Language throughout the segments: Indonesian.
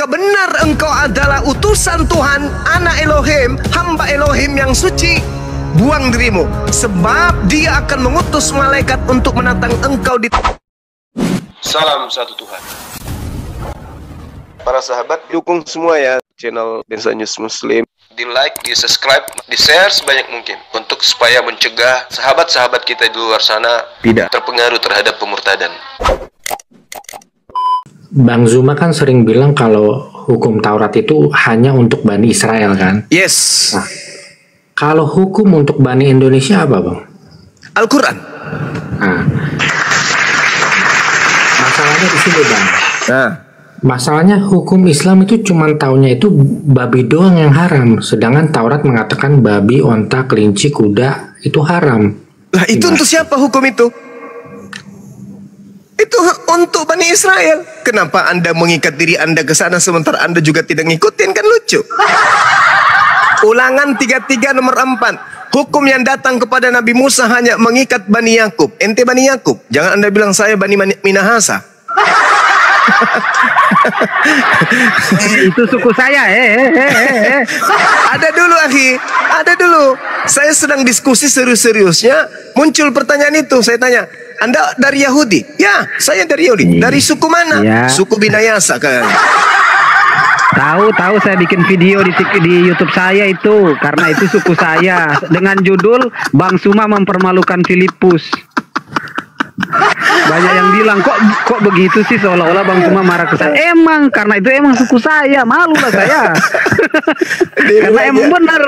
Jika benar engkau adalah utusan Tuhan, anak Elohim, hamba Elohim yang suci, buang dirimu, sebab dia akan mengutus malaikat untuk menantang engkau di... Salam satu Tuhan. Para sahabat, dukung semua ya channel Densa News Muslim. Di like, di subscribe, di share sebanyak mungkin, untuk supaya mencegah sahabat-sahabat kita di luar sana tidak terpengaruh terhadap pemurtadan. Bang Zuma kan sering bilang kalau hukum Taurat itu hanya untuk Bani Israel kan? Yes. Nah, kalau hukum untuk Bani Indonesia apa, Bang? Al-Quran. Nah, masalahnya di sini, Bang. Nah, masalahnya hukum Islam itu cuma taunya itu babi doang yang haram, sedangkan Taurat mengatakan babi, onta, kelinci, kuda itu haram. Lah itu untuk siapa hukum itu? Itu untuk Bani Israel. Kenapa Anda mengikat diri Anda ke sana sementara Anda juga tidak ngikutin? Kan lucu. Ulangan 33 nomor 4. Hukum yang datang kepada Nabi Musa hanya mengikat Bani Yakub. Ente Bani Yakub. Jangan Anda bilang saya Bani Minahasa. Itu suku saya. Ada dulu akhi, ada dulu. Saya sedang diskusi serius-seriusnya, muncul pertanyaan itu. Saya tanya, Anda dari Yahudi? Ya, saya dari Yahudi. Dari suku mana? Ya. Suku Binayasa kan. Tahu saya bikin video di YouTube saya itu karena itu suku saya dengan judul Bang Suma mempermalukan Filipus. Banyak yang bilang kok begitu sih, seolah-olah Bang Suma marah ke saya. Emang karena itu emang suku saya, malu lah saya. Karena emang benar.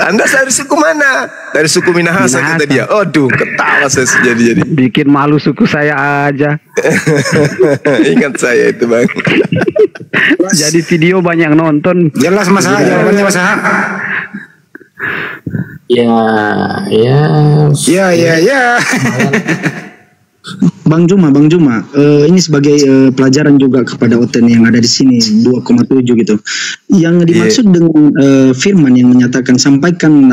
Anda dari suku mana? Dari suku Minahasa kata dia. Aduh, ketawa saya jadi. Bikin malu suku saya aja. Ingat saya itu, Bang. Jadi video banyak nonton. Jelas masalah jawabannya masalah. Ya. Bang Juma, ini sebagai pelajaran juga kepada Oten yang ada di sini 2,7 gitu. Yang dimaksud dengan firman yang menyatakan sampaikan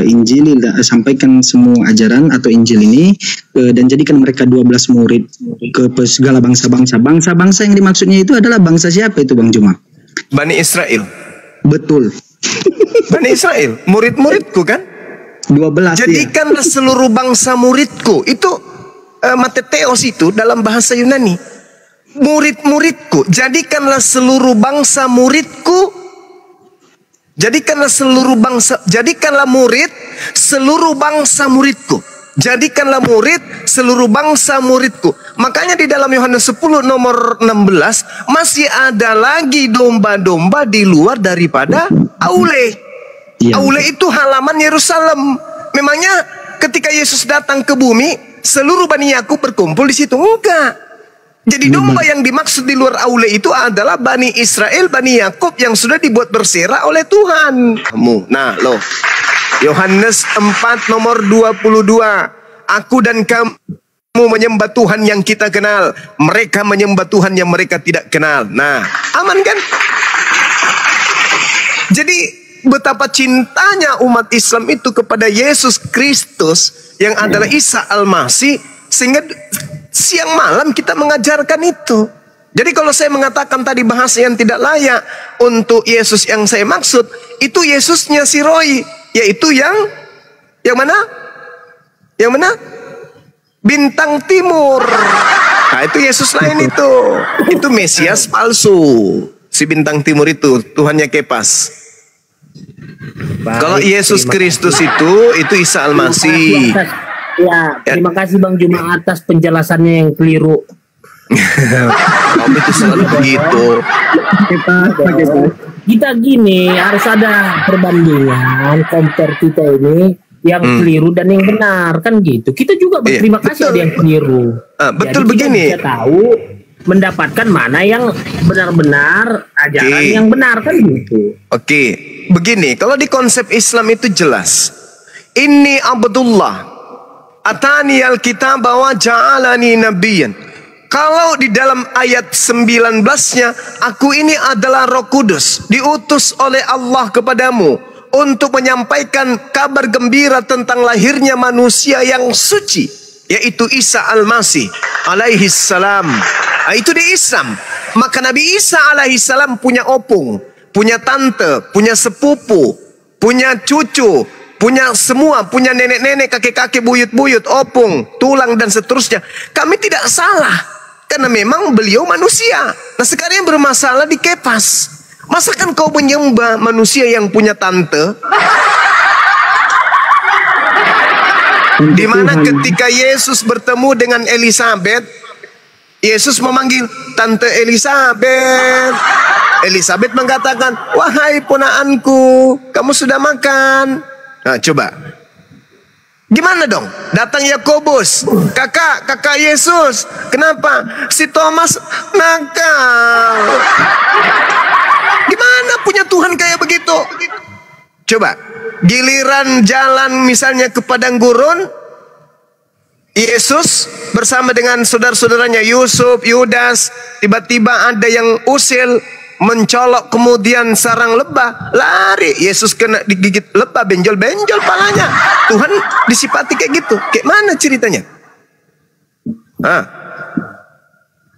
Injil, sampaikan semua ajaran atau Injil ini dan jadikan mereka 12 murid ke segala bangsa-bangsa. Bangsa-bangsa yang dimaksudnya itu adalah bangsa siapa itu, Bang Juma? Bani Israel. Betul. Bani Israel, murid-muridku kan? 12. Jadikanlah seluruh bangsa muridku. Itu mateteos itu dalam bahasa Yunani. Murid-muridku. Jadikanlah seluruh bangsa muridku. Jadikanlah murid seluruh bangsa muridku. Jadikanlah murid seluruh bangsa muridku. Makanya di dalam Yohanes 10 nomor 16 masih ada lagi domba-domba di luar daripada Aule. Aule itu halaman Yerusalem. Memangnya ketika Yesus datang ke bumi, seluruh Bani Yakub berkumpul di situ? Enggak. Jadi domba yang dimaksud di luar Aule itu adalah Bani Israel, Bani Yakub yang sudah dibuat bersera oleh Tuhan. Nah, loh. Yohanes 4 nomor 22. Aku dan kamu menyembah Tuhan yang kita kenal. Mereka menyembah Tuhan yang mereka tidak kenal. Nah, aman kan? Jadi betapa cintanya umat Islam itu kepada Yesus Kristus yang adalah Isa Al-Masih, sehingga siang malam kita mengajarkan itu. Jadi kalau saya mengatakan tadi bahasa yang tidak layak untuk Yesus yang saya maksud, itu Yesusnya si Roy, yaitu yang mana? Yang mana? Bintang Timur. Nah, itu Yesus lain itu. Itu Mesias palsu. Si Bintang Timur itu Tuhannya Kepas. Kalau Yesus Kristus itu Isa Al-Masih. Ya, terima kasih Bang Juma atas penjelasannya yang keliru. Kamu itu selalu begitu. Kita gini, harus ada perbandingan compare kita ini yang keliru dan yang benar, kan gitu. Kita juga berterima kasih ada yang keliru. Betul. Jadi begini. Kita bisa tahu mendapatkan mana yang benar-benar ajaran yang benar, kan gitu. Oke. Begini, kalau di konsep Islam itu jelas. Inni Abdullah atani al-kitab wa ja'alani nabiyyan. Kalau di dalam ayat 19-nya, aku ini adalah Roh Kudus, diutus oleh Allah kepadamu untuk menyampaikan kabar gembira tentang lahirnya manusia yang suci, yaitu Isa Al-Masih alaihi salam. Itu di Islam. Maka Nabi Isa alaihissalam punya opung, punya tante, punya sepupu, punya cucu, punya semua, punya nenek-nenek, kakek-kakek, buyut-buyut, opung, tulang dan seterusnya. Kami tidak salah karena memang beliau manusia. Nah sekarang yang bermasalah di Kepas. Masakan kau menyembah manusia yang punya tante? Di mana ketika Yesus bertemu dengan Elizabeth, Yesus memanggil Tante Elizabeth. Elizabeth mengatakan, wahai ponaanku, kamu sudah makan. Nah coba, gimana dong? Datang Yakobus, kakak Yesus. Kenapa? Si Thomas nakal. Gimana punya Tuhan kayak begitu? Coba, giliran jalan misalnya ke padang gurun, Yesus bersama dengan saudara-saudaranya Yusuf, Yudas, tiba-tiba ada yang usil, mencolok kemudian sarang lebah, lari. Yesus kena digigit lebah, benjol-benjol palanya. Tuhan disifati kayak gitu. Kayak mana ceritanya?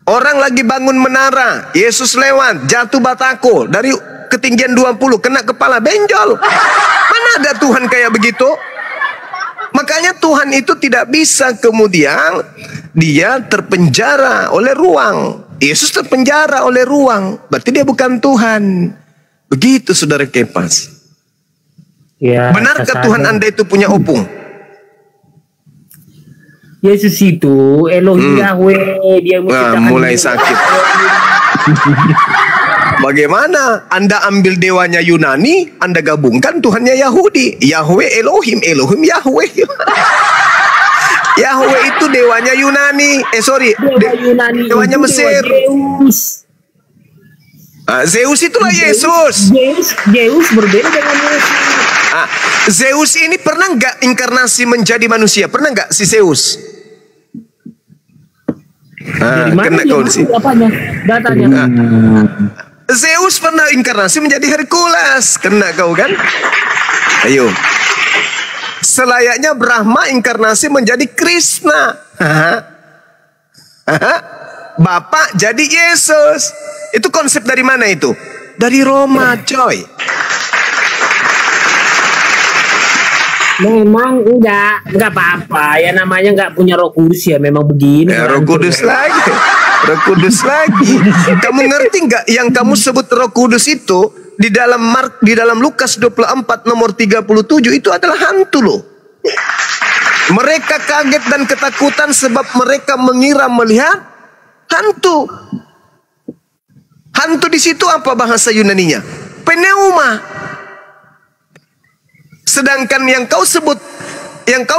Orang lagi bangun menara, Yesus lewat, jatuh batako dari ketinggian 20, kena kepala, benjol. Mana ada Tuhan kayak begitu? Makanya Tuhan itu tidak bisa kemudian dia terpenjara oleh ruang. Yesus terpenjara oleh ruang, berarti dia bukan Tuhan. Begitu saudara Kepas. Ya, Benarkah Tuhan Anda itu punya opung? Yesus itu Elohim Yahweh, dia menciptakan mulai sakit. Bagaimana Anda ambil dewanya Yunani, Anda gabungkan Tuhannya Yahudi. Yahweh Elohim, Elohim Yahweh. Yahweh itu dewanya Yunani. Dewanya Mesir. Zeus itulah Yesus. Zeus berbeda dengan Yesus. Zeus ini pernah nggak inkarnasi menjadi manusia? Pernah nggak si Zeus? Kena kau di sini. Datanya. Zeus pernah inkarnasi menjadi Hercules. Kena kau kan? Ayo. Selayaknya Brahma inkarnasi menjadi Krishna. Bapak jadi Yesus. Itu konsep dari mana itu? Dari Roma, coy. Memang enggak apa-apa. Ya namanya enggak punya Roh Kudus ya memang begini. Roh Kudus lagi. Roh Kudus lagi. Kamu ngerti nggak yang kamu sebut Roh Kudus itu di dalam Lukas 24 nomor 37 itu adalah hantu loh. Mereka kaget dan ketakutan sebab mereka mengira melihat hantu. Hantu di situ apa bahasa Yunaninya? Pneuma. Sedangkan yang kau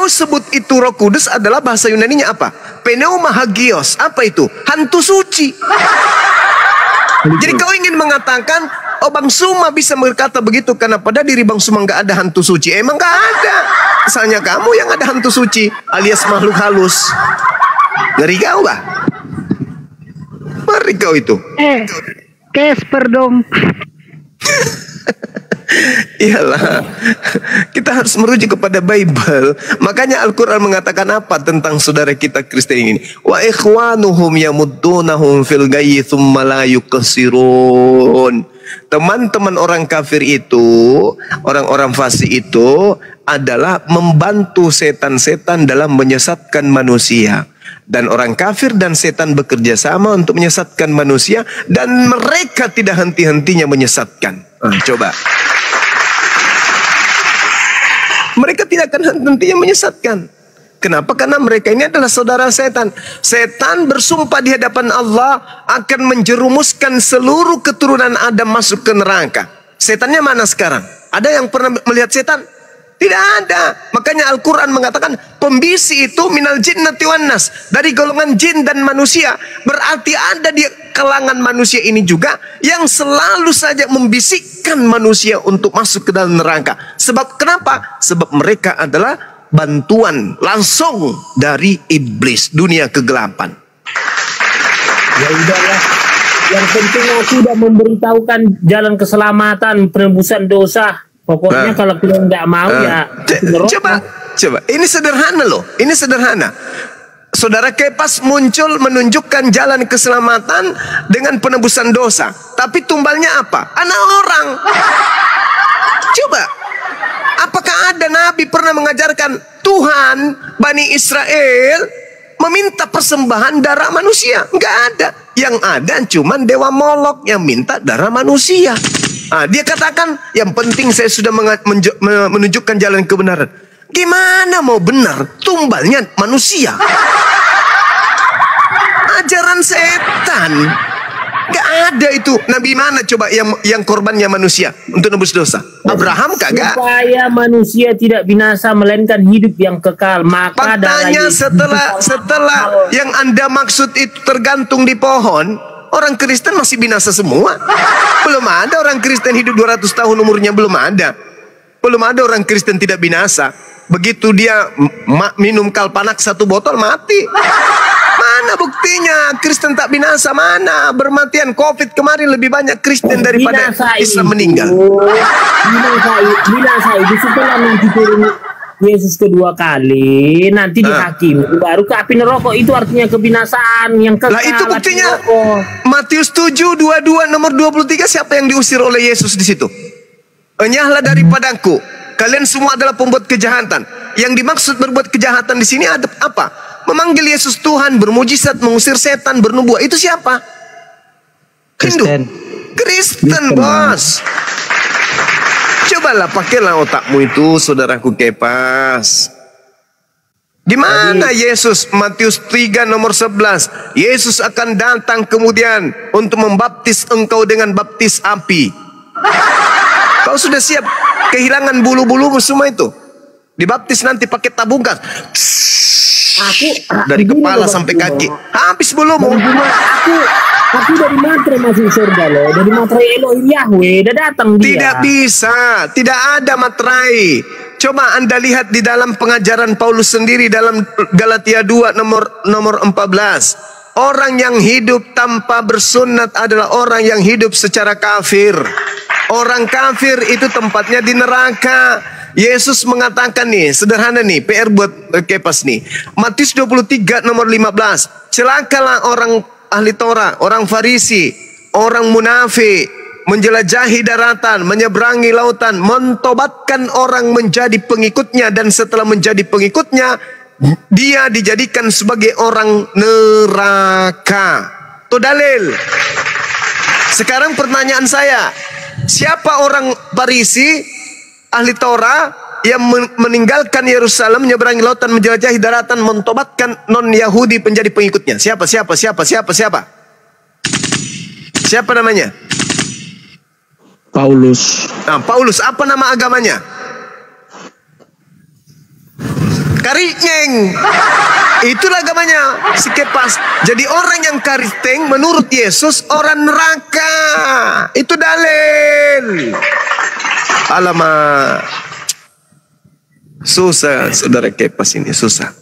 sebut itu Roh Kudus adalah bahasa Yunaninya apa? Pneuma hagios. Apa itu? Hantu suci. Jadi kau ingin mengatakan, oh Bang Suma bisa berkata begitu karena pada diri Bang Suma nggak ada hantu suci. Emang nggak ada. Misalnya kamu yang ada hantu suci alias makhluk halus. Ngeri kau lah. Mari kau itu. Casper dong. Iyalah, kita harus merujuk kepada Bible. Makanya Al-Quran mengatakan apa tentang saudara kita Kristen ini? Wa ikhwanuhum yamuddunahum fil gayyi thumma la yuqsirun. Teman-teman orang kafir itu, orang-orang fasik itu adalah membantu setan-setan dalam menyesatkan manusia. Dan orang kafir dan setan bekerja sama untuk menyesatkan manusia, dan mereka tidak henti-hentinya menyesatkan. Coba. Mereka tidak akan henti-hentinya menyesatkan. Kenapa? Karena mereka ini adalah saudara setan. Setan bersumpah di hadapan Allah akan menjerumuskan seluruh keturunan Adam masuk ke neraka. Setannya mana sekarang? Ada yang pernah melihat setan? Tidak ada. Makanya Al-Quran mengatakan pembisi itu minal jinnati wan nas, dari golongan jin dan manusia. Berarti ada di kalangan manusia ini juga yang selalu saja membisikkan manusia untuk masuk ke dalam neraka. Sebab kenapa? Sebab mereka adalah bantuan langsung dari iblis, dunia kegelapan. Ya udahlah. Yang penting aku sudah memberitahukan jalan keselamatan, penebusan dosa. Pokoknya kalau kita nggak mau ya coba ini sederhana loh. Ini sederhana. Saudara Kepas muncul menunjukkan jalan keselamatan dengan penebusan dosa. Tapi tumbalnya apa? Anak orang. Coba, apakah ada nabi pernah mengajarkan Tuhan Bani Israel meminta persembahan darah manusia? Enggak ada. Yang ada cuman dewa Molok yang minta darah manusia. Dia katakan, yang penting saya sudah menunjukkan jalan kebenaran. Gimana mau benar? Tumbalnya manusia. Ajaran setan. Gak ada itu. Nabi mana coba yang korbannya manusia untuk nebus dosa? Abraham kagak. Supaya manusia tidak binasa melainkan hidup yang kekal. Maka faktanya setelah yang Anda maksud itu tergantung di pohon, orang Kristen masih binasa semua. Belum ada orang Kristen hidup 200 tahun umurnya, belum ada. Belum ada orang Kristen tidak binasa. Begitu dia minum Kalpanak 1 botol mati. Mana buktinya Kristen tak binasa? Mana? Bermatian COVID kemarin lebih banyak Kristen daripada Islam meninggal. Binasa itu setelah nanti turun Yesus kedua kali, nanti dihakimi, baru ke api neraka. Itu artinya kebinasaan yang kekal. Lah itu buktinya Matius 7:22 nomor 23, siapa yang diusir oleh Yesus di situ? Enyahlah daripadaku, kalian semua adalah pembuat kejahatan. Yang dimaksud berbuat kejahatan di sini ada apa? Memanggil Yesus Tuhan, bermujizat, mengusir setan, bernubuat. Itu siapa? Kristen. Kristen, bos. Cobalah pakailah otakmu itu, saudaraku Kepas. Di mana Yesus? Matius 3 nomor 11. Yesus akan datang kemudian untuk membaptis engkau dengan baptis api. Kau sudah siap kehilangan bulu-bulumu semua itu? Dibaptis nanti pakai tabung gas. Dari kepala sampai kaki. Habis bulumu. Aku dari materai masuk surga loh. Dari materai Elohim Yahweh. Udah datang dia. Tidak bisa. Tidak ada materai. Coba Anda lihat di dalam pengajaran Paulus sendiri dalam Galatia 2 nomor 14. Orang yang hidup tanpa bersunat adalah orang yang hidup secara kafir. Orang kafir itu tempatnya di neraka. Yesus mengatakan nih, sederhana nih, PR buat Kepas nih. Matius 23 nomor 15. Celakalah orang ahli Torah, orang Farisi, orang munafik, menjelajahi daratan, menyeberangi lautan, mentobatkan orang menjadi pengikutnya, dan setelah menjadi pengikutnya, dia dijadikan sebagai orang neraka. Itu dalil. Sekarang pertanyaan saya, siapa orang Farisi, ahli Torah yang meninggalkan Yerusalem, menyeberangi lautan, menjelajahi daratan, mentobatkan non-Yahudi menjadi pengikutnya? Siapa? Siapa namanya? Paulus. Nah, Paulus, apa nama agamanya? Karisteng. Itulah agamanya si Kepas. Jadi orang yang Karisteng menurut Yesus orang neraka. Itu dalil. Alamak. Susah saudara Kepas ini, susah.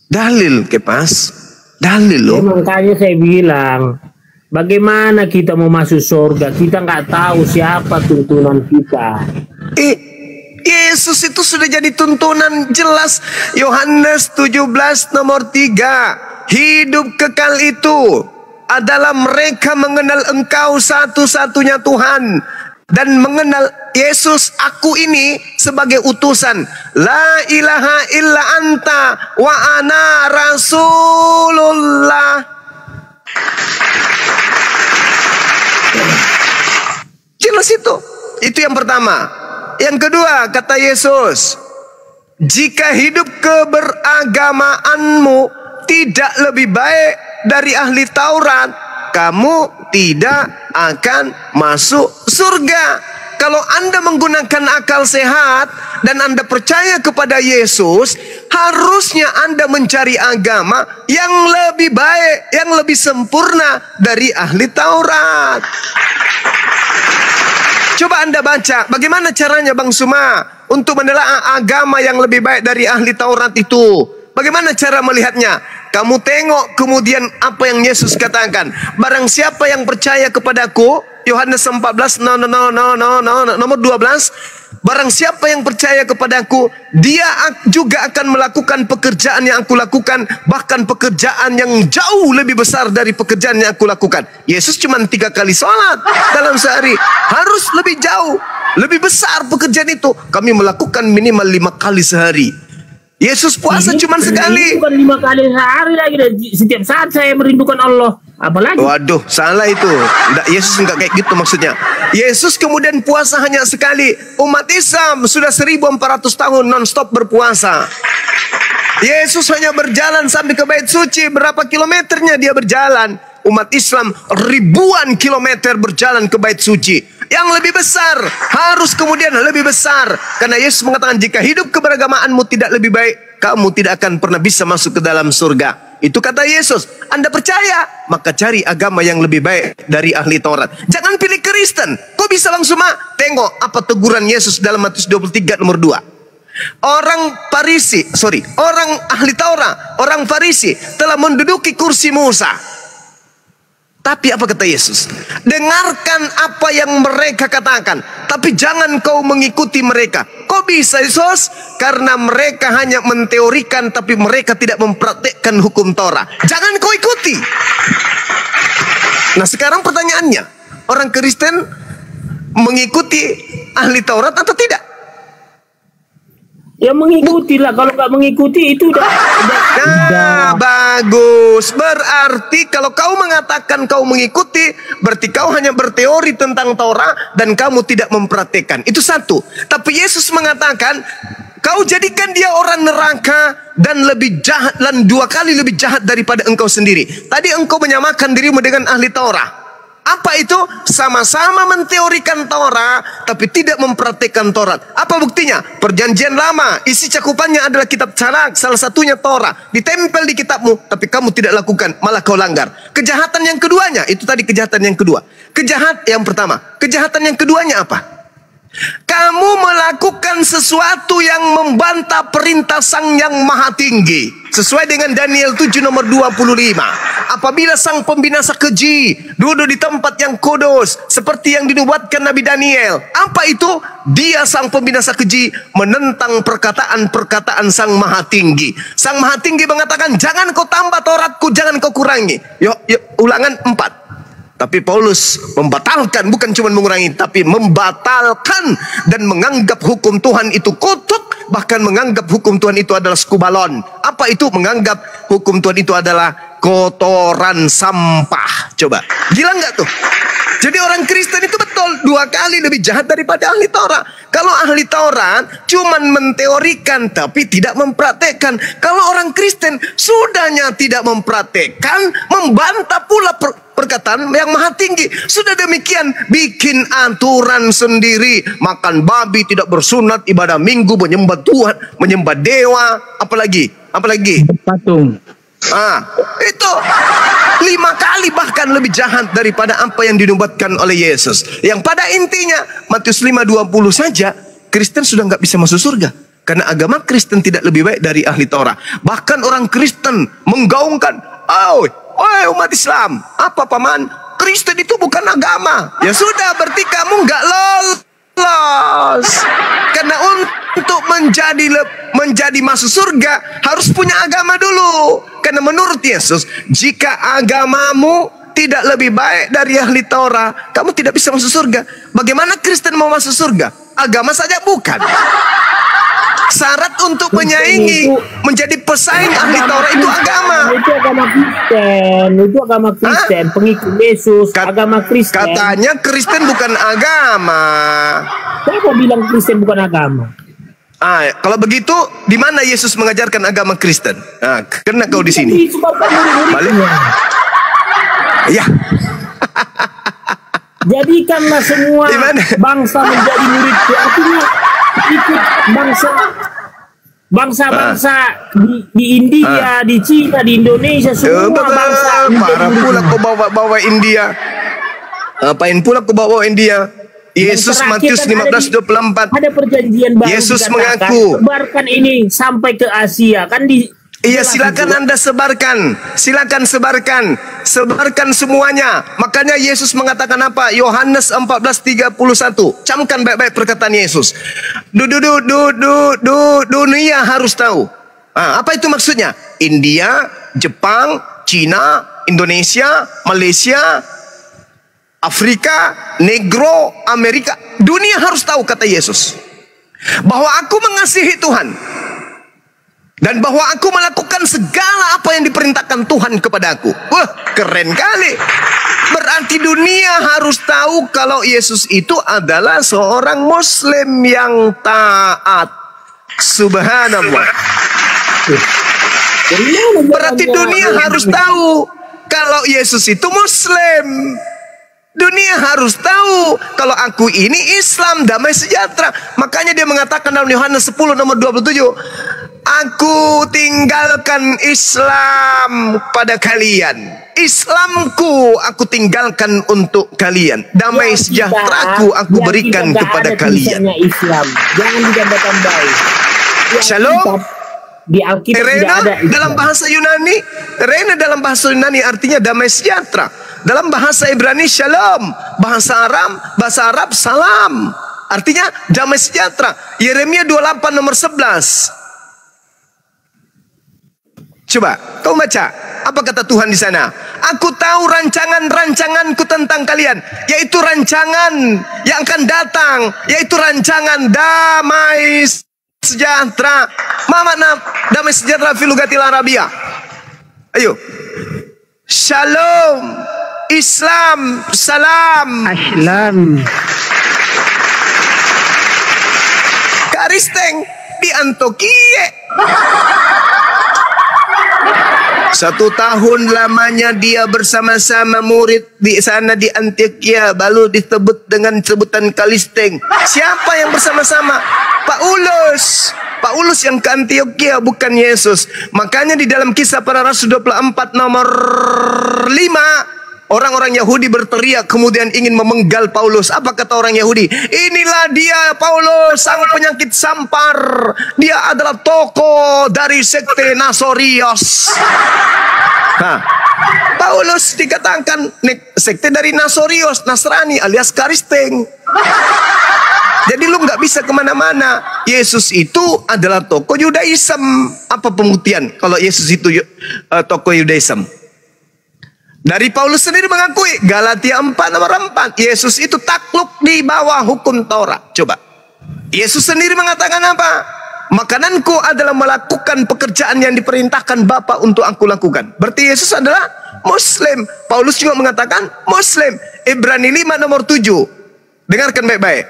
Dalil Kepas. Dalil loh. Makanya saya bilang, bagaimana kita mau masuk surga? Kita nggak tahu siapa tuntunan kita. Yesus itu sudah jadi tuntunan jelas. Yohanes 17 nomor 3. Hidup kekal itu adalah mereka mengenal Engkau satu-satunya Tuhan, dan mengenal Yesus, aku ini sebagai utusan. La ilaha illa anta wa ana rasulullah. Jelas itu. Itu yang pertama. Yang kedua, kata Yesus, jika hidup keberagamaanmu tidak lebih baik dari ahli Taurat, kamu tidak akan masuk surga. Kalau Anda menggunakan akal sehat dan Anda percaya kepada Yesus, harusnya Anda mencari agama yang lebih baik, yang lebih sempurna dari ahli Taurat. Coba Anda baca, bagaimana caranya Bang Suma untuk menelaah agama yang lebih baik dari ahli Taurat itu? Bagaimana cara melihatnya? Kamu tengok kemudian apa yang Yesus katakan. Barang siapa yang percaya kepadaku, Yohanes 14 nomor 12, barang siapa yang percaya kepadaku, dia juga akan melakukan pekerjaan yang aku lakukan, bahkan pekerjaan yang jauh lebih besar dari pekerjaan yang aku lakukan. Yesus cuma 3 kali sholat dalam sehari, harus lebih jauh, lebih besar pekerjaan itu. Kami melakukan minimal 5 kali sehari. Yesus puasa cuma sekali. Bukan 5 kali sehari lagi. Setiap saat saya merindukan Allah. Apalagi? Waduh, salah itu. Yesus enggak kayak gitu maksudnya. Yesus kemudian puasa hanya sekali. Umat Islam sudah 1400 tahun non-stop berpuasa. Yesus hanya berjalan sampai ke Bait Suci. Berapa kilometernya dia berjalan? Umat Islam ribuan kilometer berjalan ke Bait Suci. Yang lebih besar, harus kemudian lebih besar. Karena Yesus mengatakan, jika hidup keberagamaanmu tidak lebih baik, kamu tidak akan pernah bisa masuk ke dalam surga. Itu kata Yesus. Anda percaya? Maka cari agama yang lebih baik dari ahli Taurat. Jangan pilih Kristen. Kok bisa langsung tengok apa teguran Yesus dalam Matius 23 nomor 2. Orang ahli Taurat, orang Farisi telah menduduki kursi Musa. Tapi apa kata Yesus? Dengarkan apa yang mereka katakan, tapi jangan kau mengikuti mereka. Kok bisa, Yesus? Karena mereka hanya menteorikan, tapi mereka tidak mempraktekkan hukum Taurat. Jangan kau ikuti. Nah, sekarang pertanyaannya, orang Kristen mengikuti ahli Taurat atau tidak? Ya mengikuti lah. Kalau nggak mengikuti itu udah. Bagus. Berarti kalau kau mengatakan kau mengikuti, berarti kau hanya berteori tentang Taurat dan kamu tidak mempraktekkan. Itu satu. Tapi Yesus mengatakan, kau jadikan dia orang neraka dan lebih jahat, dan 2 kali lebih jahat daripada engkau sendiri. Tadi engkau menyamakan dirimu dengan ahli Taurat. Apa itu? Sama-sama menteorikan Taurat, tapi tidak mempraktekkan Taurat. Apa buktinya? Perjanjian Lama, isi cakupannya adalah kitab Canak, salah satunya Taurat. Ditempel di kitabmu, tapi kamu tidak lakukan, malah kau langgar. Kejahatan yang keduanya, itu tadi kejahatan yang kedua. Yang pertama. Kejahatan yang keduanya apa? Kamu melakukan sesuatu yang membantah perintah Sang Yang Maha Tinggi. Sesuai dengan Daniel 7 nomor 25. Apabila sang pembinasa keji duduk di tempat yang kudus, seperti yang dinubuatkan Nabi Daniel. Apa itu? Dia sang pembinasa keji menentang perkataan-perkataan Sang Maha Tinggi. Sang Maha Tinggi mengatakan, jangan kau tambah Tauratku, jangan kau kurangi. Ulangan 4. Tapi Paulus membatalkan, bukan cuma mengurangi, tapi membatalkan dan menganggap hukum Tuhan itu kutuk, bahkan menganggap hukum Tuhan itu adalah skubalon. Apa itu? Menganggap hukum Tuhan itu adalah kotoran sampah. Coba, gila nggak tuh? Jadi orang Kristen itu betul 2 kali lebih jahat daripada ahli Taurat. Kalau ahli Taurat cuman menteorikan tapi tidak mempraktekkan. Kalau orang Kristen sudahnya tidak mempraktekkan, membantah pula perkataan yang Maha Tinggi. Sudah demikian bikin aturan sendiri, makan babi, tidak bersunat, ibadah minggu, menyembah Tuhan, menyembah dewa, apalagi patung. Itu 5 kali bahkan lebih jahat daripada apa yang dinubuatkan oleh Yesus. Yang pada intinya Matius 5:20 saja Kristen sudah nggak bisa masuk surga, karena agama Kristen tidak lebih baik dari ahli Taurat. Bahkan orang Kristen menggaungkan, "Oi umat Islam, apa paman? Kristen itu bukan agama." Ya sudah, berarti kamu nggak lolos. Karena untuk menjadi masuk surga harus punya agama dulu. Karena menurut Yesus, jika agamamu tidak lebih baik dari ahli Taurat, kamu tidak bisa masuk surga. Bagaimana Kristen mau masuk surga? Agama saja bukan. Syarat untuk menyaingi, menjadi pesaing ahli Taurat itu agama. Itu agama Kristen, pengikut Yesus, agama Kristen. Katanya Kristen bukan agama. Siapa bilang Kristen bukan agama? Kalau begitu, di mana Yesus mengajarkan agama Kristen? Karena kau di sini. Balik. Ya. Jadikanlah semua bangsa menjadi muridku. Artinya ikut bangsa-bangsa di India, di Cina, di Indonesia, semua bangsa. Parah pula kau bawa India. Apain pula kau bawa India? Yesus Matius 15:24. Ada perjanjian baru. Yesus mengaku, sebarkan ini sampai ke Asia. Kan di Iya, silakan Anda sebarkan. Silakan sebarkan. Sebarkan semuanya. Makanya Yesus mengatakan apa? Yohanes 14:31. Camkan baik-baik perkataan Yesus. Dunia harus tahu. Apa itu maksudnya? India, Jepang, Cina, Indonesia, Malaysia, Afrika, Negro, Amerika. Dunia harus tahu, kata Yesus, bahwa aku mengasihi Tuhan. Dan bahwa aku melakukan segala apa yang diperintahkan Tuhan kepada aku. Wah, keren kali. Berarti dunia harus tahu kalau Yesus itu adalah seorang Muslim yang taat. Subhanallah. Berarti dunia harus tahu kalau Yesus itu Muslim. Dunia harus tahu kalau aku ini Islam, damai sejahtera. Makanya dia mengatakan dalam Yohanes 10 nomor 27, aku tinggalkan Islam pada kalian. Islamku aku tinggalkan untuk kalian. Damai sejahteraku aku berikan kepada kalian. Islam. Jangan ditambah-tambahi. Shalom. Di Alkitab tidak ada Islam. Dalam bahasa Yunani, Rena dalam bahasa Yunani artinya damai sejahtera. Dalam bahasa Ibrani shalom, bahasa Arab salam. Artinya damai sejahtera. Yeremia 28 nomor 11. Coba kau baca, apa kata Tuhan di sana? Aku tahu rancangan-rancanganku tentang kalian, yaitu rancangan yang akan datang, yaitu rancangan damai sejahtera. Mana damai sejahtera fi lugatil Arabia? Ayo. Shalom, Islam, salam. Aslam. Karisteng di Antioquia. 1 tahun lamanya dia bersama-sama murid di sana di Antioquia, lalu disebut dengan sebutan Kalisteng. Siapa yang bersama-sama? Paulus. Paulus yang ke Antioquia, bukan Yesus. Makanya di dalam Kisah Para Rasul 24 nomor 5, orang-orang Yahudi berteriak kemudian ingin memenggal Paulus. Apa kata orang Yahudi? Inilah dia Paulus, sang penyakit sampar. Dia adalah tokoh dari sekte Nasorios. Nah, Paulus dikatakan sekte dari Nasorios, Nasrani alias Karisteng. Jadi lu nggak bisa kemana-mana. Yesus itu adalah tokoh Yudaism. Apa pembuktian kalau Yesus itu tokoh Yudaism? Dari Paulus sendiri mengakui, Galatia 4 nomor 4, Yesus itu takluk di bawah hukum Taurat. Coba, Yesus sendiri mengatakan apa? Makananku adalah melakukan pekerjaan yang diperintahkan Bapa untuk aku lakukan. Berarti Yesus adalah Muslim. Paulus juga mengatakan Muslim. Ibrani 5 nomor 7. Dengarkan baik-baik.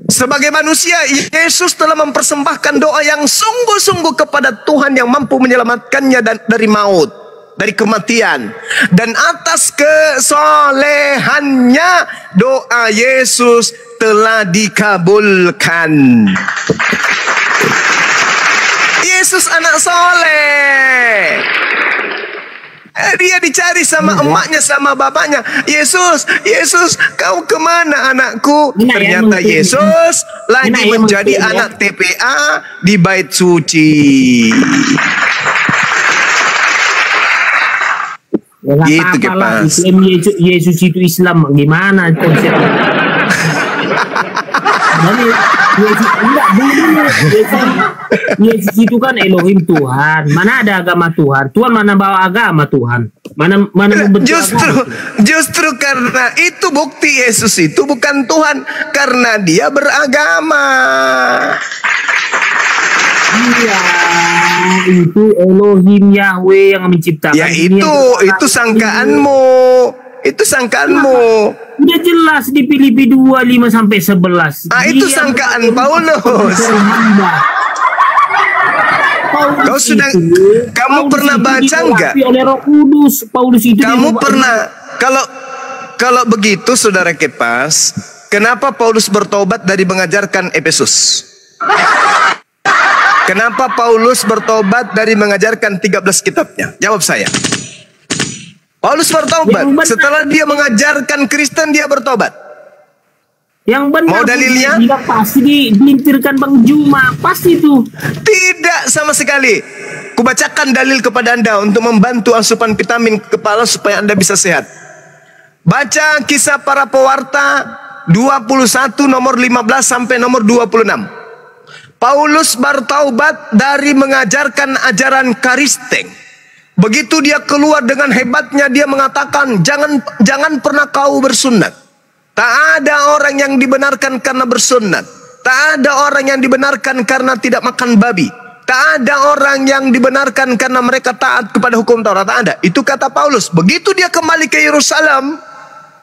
Sebagai manusia, Yesus telah mempersembahkan doa yang sungguh-sungguh kepada Tuhan yang mampu menyelamatkannya dari maut, dari kematian. Dan atas kesolehannya doa Yesus telah dikabulkan. Yesus anak soleh. Dia dicari sama emaknya, sama bapaknya. Yesus, Yesus, kau kemana anakku? Ternyata Yesus lagi menjadi anak TPA di bait suci. Ya, gitu apa-apa Yesus itu Islam, gimana konsepnya? Yesus itu kan Elohim Tuhan. Mana ada agama Tuhan? Tuhan mana bawa agama Tuhan? Mana justru karena itu bukti Yesus itu bukan Tuhan, karena dia beragama. Iya, itu Elohim Yahweh yang menciptakan. Ya itu sangkaanmu. Itu sangkaanmu. Udah jelas di Filipi 2:5 sampai 11. Itu sangkaan Paulus. Kau sudah, kamu pernah baca enggak? Oleh Roh Kudus, Paulus itu. Kamu pernah, kalau begitu saudara Kepas, kenapa Paulus bertobat dari mengajarkan Efesus? Kenapa Paulus bertobat dari mengajarkan 13 kitabnya? Jawab saya. Paulus bertobat setelah dia mengajarkan Kristen, dia bertobat. Yang benar. Mau dalilnya? Dia pasti dilintirkan Bang Juma, pasti itu. Tidak sama sekali. kubacakan dalil kepada Anda untuk membantu asupan vitamin ke kepala supaya Anda bisa sehat. Baca Kisah Para Pewarta 21 nomor 15 sampai nomor 26. Paulus bertaubat dari mengajarkan ajaran Kristen. Begitu dia keluar dengan hebatnya, dia mengatakan, jangan pernah kau bersunat. Tak ada orang yang dibenarkan karena bersunat. Tak ada orang yang dibenarkan karena tidak makan babi. Tak ada orang yang dibenarkan karena mereka taat kepada hukum Taurat. Tak ada. Itu kata Paulus. Begitu dia kembali ke Yerusalem,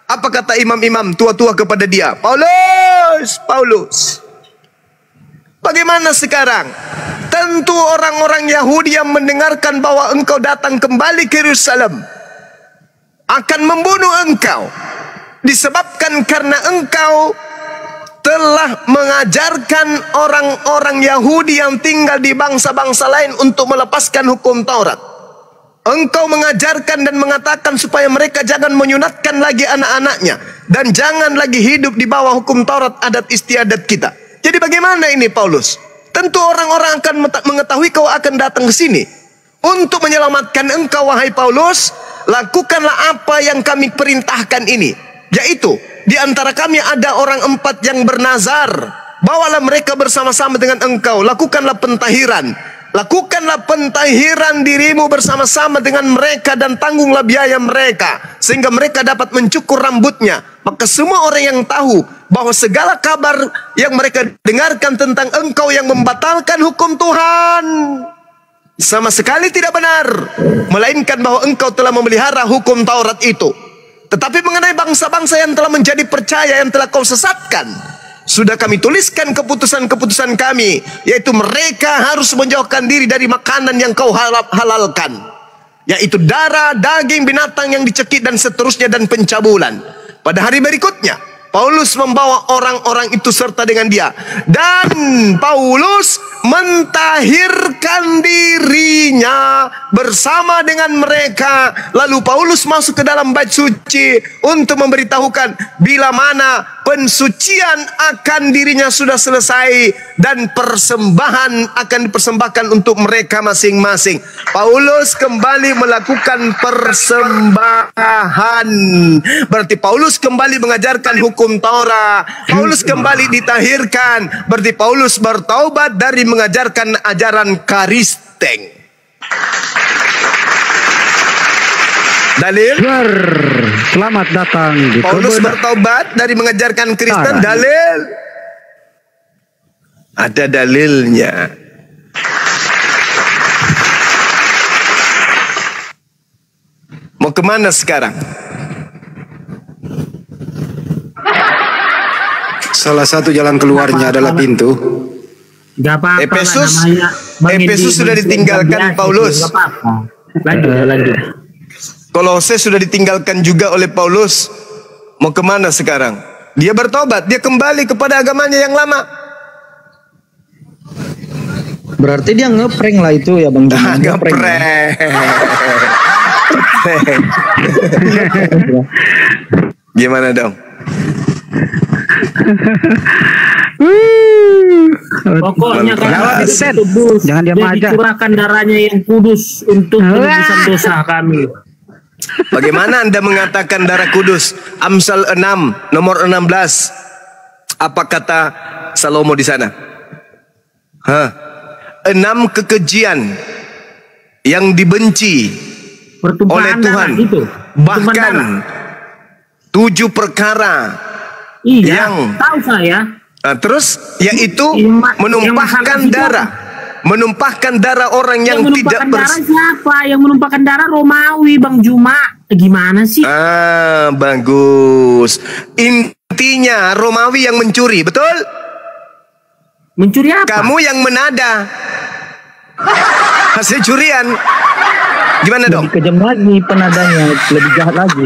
apa kata imam-imam tua-tua kepada dia? Paulus, bagaimana sekarang? Tentu orang-orang Yahudi yang mendengarkan bahwa engkau datang kembali ke Yerusalem akan membunuh engkau. Disebabkan karena engkau telah mengajarkan orang-orang Yahudi yang tinggal di bangsa-bangsa lain untuk melepaskan hukum Taurat. Engkau mengajarkan dan mengatakan supaya mereka jangan menyunatkan lagi anak-anaknya dan jangan lagi hidup di bawah hukum Taurat adat istiadat kita. Jadi bagaimana ini Paulus? Tentu orang-orang akan mengetahui kau akan datang ke sini untuk menyelamatkan engkau, wahai Paulus. Lakukanlah apa yang kami perintahkan ini, yaitu di antara kami ada orang 4 yang bernazar. Bawalah mereka bersama-sama dengan engkau. Lakukanlah pentahiran. Lakukanlah pentahiran dirimu bersama-sama dengan mereka dan tanggunglah biaya mereka, sehingga mereka dapat mencukur rambutnya. Maka semua orang yang tahu bahwa segala kabar yang mereka dengarkan tentang engkau yang membatalkan hukum Tuhan sama sekali tidak benar, melainkan bahwa engkau telah memelihara hukum Taurat itu. Tetapi mengenai bangsa-bangsa yang telah menjadi percaya, yang telah kau sesatkan, sudah kami tuliskan keputusan-keputusan kami, yaitu mereka harus menjauhkan diri dari makanan yang kau halalkan, yaitu darah, daging binatang yang dicekik dan seterusnya, dan pencabulan. Pada hari berikutnya Paulus membawa orang-orang itu serta dengan dia, dan Paulus mentahirkan dirinya bersama dengan mereka. Lalu Paulus masuk ke dalam bait suci untuk memberitahukan bila mana pensucian akan dirinya sudah selesai dan persembahan akan dipersembahkan untuk mereka masing-masing. Paulus kembali melakukan persembahan. Berarti Paulus kembali mengajarkan hukum Taurat. Paulus kembali ditahirkan. Berarti Paulus bertaubat dari mengajarkan ajaran Kristen. Dalil? Selamat datang di Paulus bertaubat dari mengajarkan Kristen. Dalil? Ada dalilnya. Mau kemana sekarang? Salah satu jalan keluarnya adalah pintu. Gak apa-apa. Efesus sudah ditinggalkan Paulus. Gak apa-apa. Lanjut. Kolose sudah ditinggalkan juga oleh Paulus. Mau kemana sekarang? Dia bertobat, dia kembali kepada agamanya yang lama. Berarti dia ngeprank lah itu ya Bang Juma. Ngeprank. Gimana dong? Pokoknya kalau jangan diam aja. Dicurahkan darahnya yang kudus untuk penebusan dosa kami. Bagaimana Anda mengatakan darah kudus? Amsal 6 nomor 16. Apa kata Salomo di sana? 6 kekejian yang dibenci oleh Tuhan. Bahkan 7 perkara yang tahu saya. Terus yaitu menumpahkan darah. Menumpahkan darah orang yang tidak bersih. Siapa yang menumpahkan darah? Romawi, Bang Juma. Gimana sih? Bagus. Intinya Romawi yang mencuri, betul? Mencuri apa? Kamu yang menada. Hasil curian. Gimana dong? Lebih kejam lagi penadanya, lebih jahat lagi.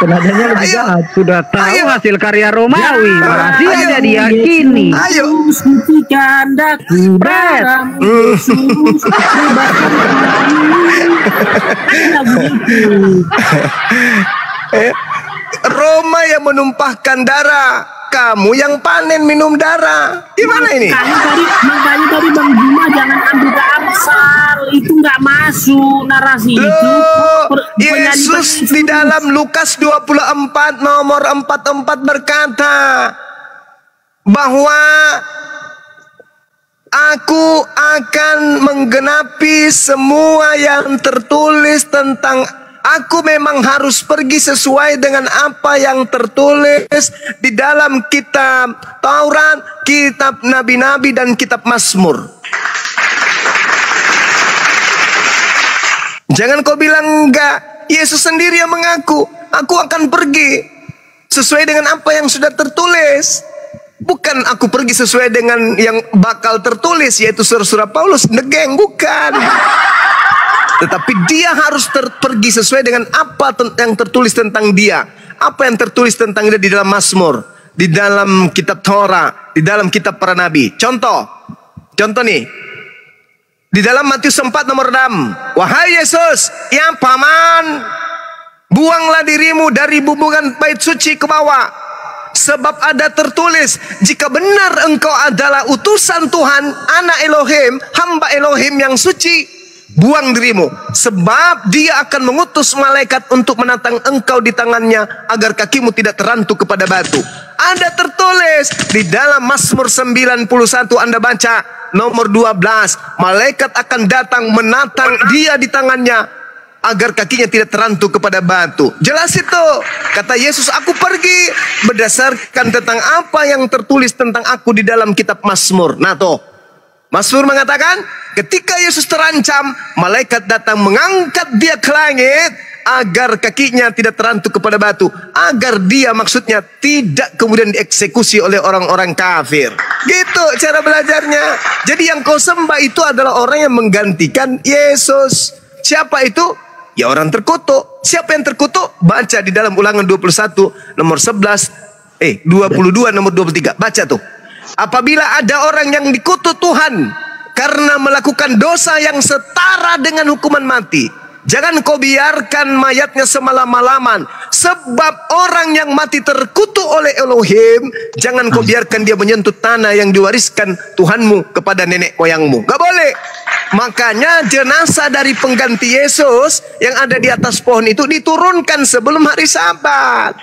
Penadanya lebih jahat. Sudah tahu hasil karya Romawi, masih aja diyakini. Ayo. Sucikan daku darahmu, Yesus, Roma yang menumpahkan darah. kamu yang panen minum darah. Gimana ini? Makanya tadi Bang Juma jangan ambil ke Amsal. Itu nggak masuk narasi itu. Yesus di dalam Lukas 24 nomor 44 berkata bahwa aku akan menggenapi semua yang tertulis tentang aku. Memang harus pergi sesuai dengan apa yang tertulis di dalam kitab Taurat, kitab Nabi-Nabi, dan kitab Mazmur. Jangan kau bilang enggak. Yesus sendiri yang mengaku, aku akan pergi sesuai dengan apa yang sudah tertulis. Bukan aku pergi sesuai dengan yang bakal tertulis, yaitu surah-surah Paulus, negeng, bukan. Tetapi dia harus pergi sesuai dengan apa yang tertulis tentang dia. Apa yang tertulis tentang dia di dalam Mazmur, di dalam kitab Torah, di dalam kitab para nabi. Contoh nih. Di dalam Matius 4 nomor 6. Wahai Yesus, ya paman, buanglah dirimu dari bumbungan bait suci ke bawah. Sebab ada tertulis, jika benar engkau adalah utusan Tuhan, anak Elohim, hamba Elohim yang suci, buang dirimu. Sebab dia akan mengutus malaikat untuk menatang engkau di tangannya, agar kakimu tidak terantuk kepada batu. Ada tertulis di dalam Mazmur 91, Anda baca nomor 12, malaikat akan datang menatang dia di tangannya agar kakinya tidak terantuk kepada batu. Jelas itu. Kata Yesus, aku pergi berdasarkan tentang apa yang tertulis tentang aku di dalam kitab Mazmur. Nah tuh, Mazmur mengatakan ketika Yesus terancam, malaikat datang mengangkat dia ke langit agar kakinya tidak terantuk kepada batu, agar dia maksudnya tidak kemudian dieksekusi oleh orang-orang kafir. Gitu cara belajarnya. Jadi yang kau sembah itu adalah orang yang menggantikan Yesus. Siapa itu? Ya orang terkutuk. Siapa yang terkutuk? Baca di dalam Ulangan 21 nomor 22 nomor 23. Baca tuh. Apabila ada orang yang dikutuk Tuhan karena melakukan dosa yang setara dengan hukuman mati, jangan kau biarkan mayatnya semalam-malaman. Sebab orang yang mati terkutuk oleh Elohim, jangan kau biarkan dia menyentuh tanah yang diwariskan Tuhanmu kepada nenek moyangmu. Gak boleh. Makanya jenazah dari pengganti Yesus yang ada di atas pohon itu diturunkan sebelum hari Sabat.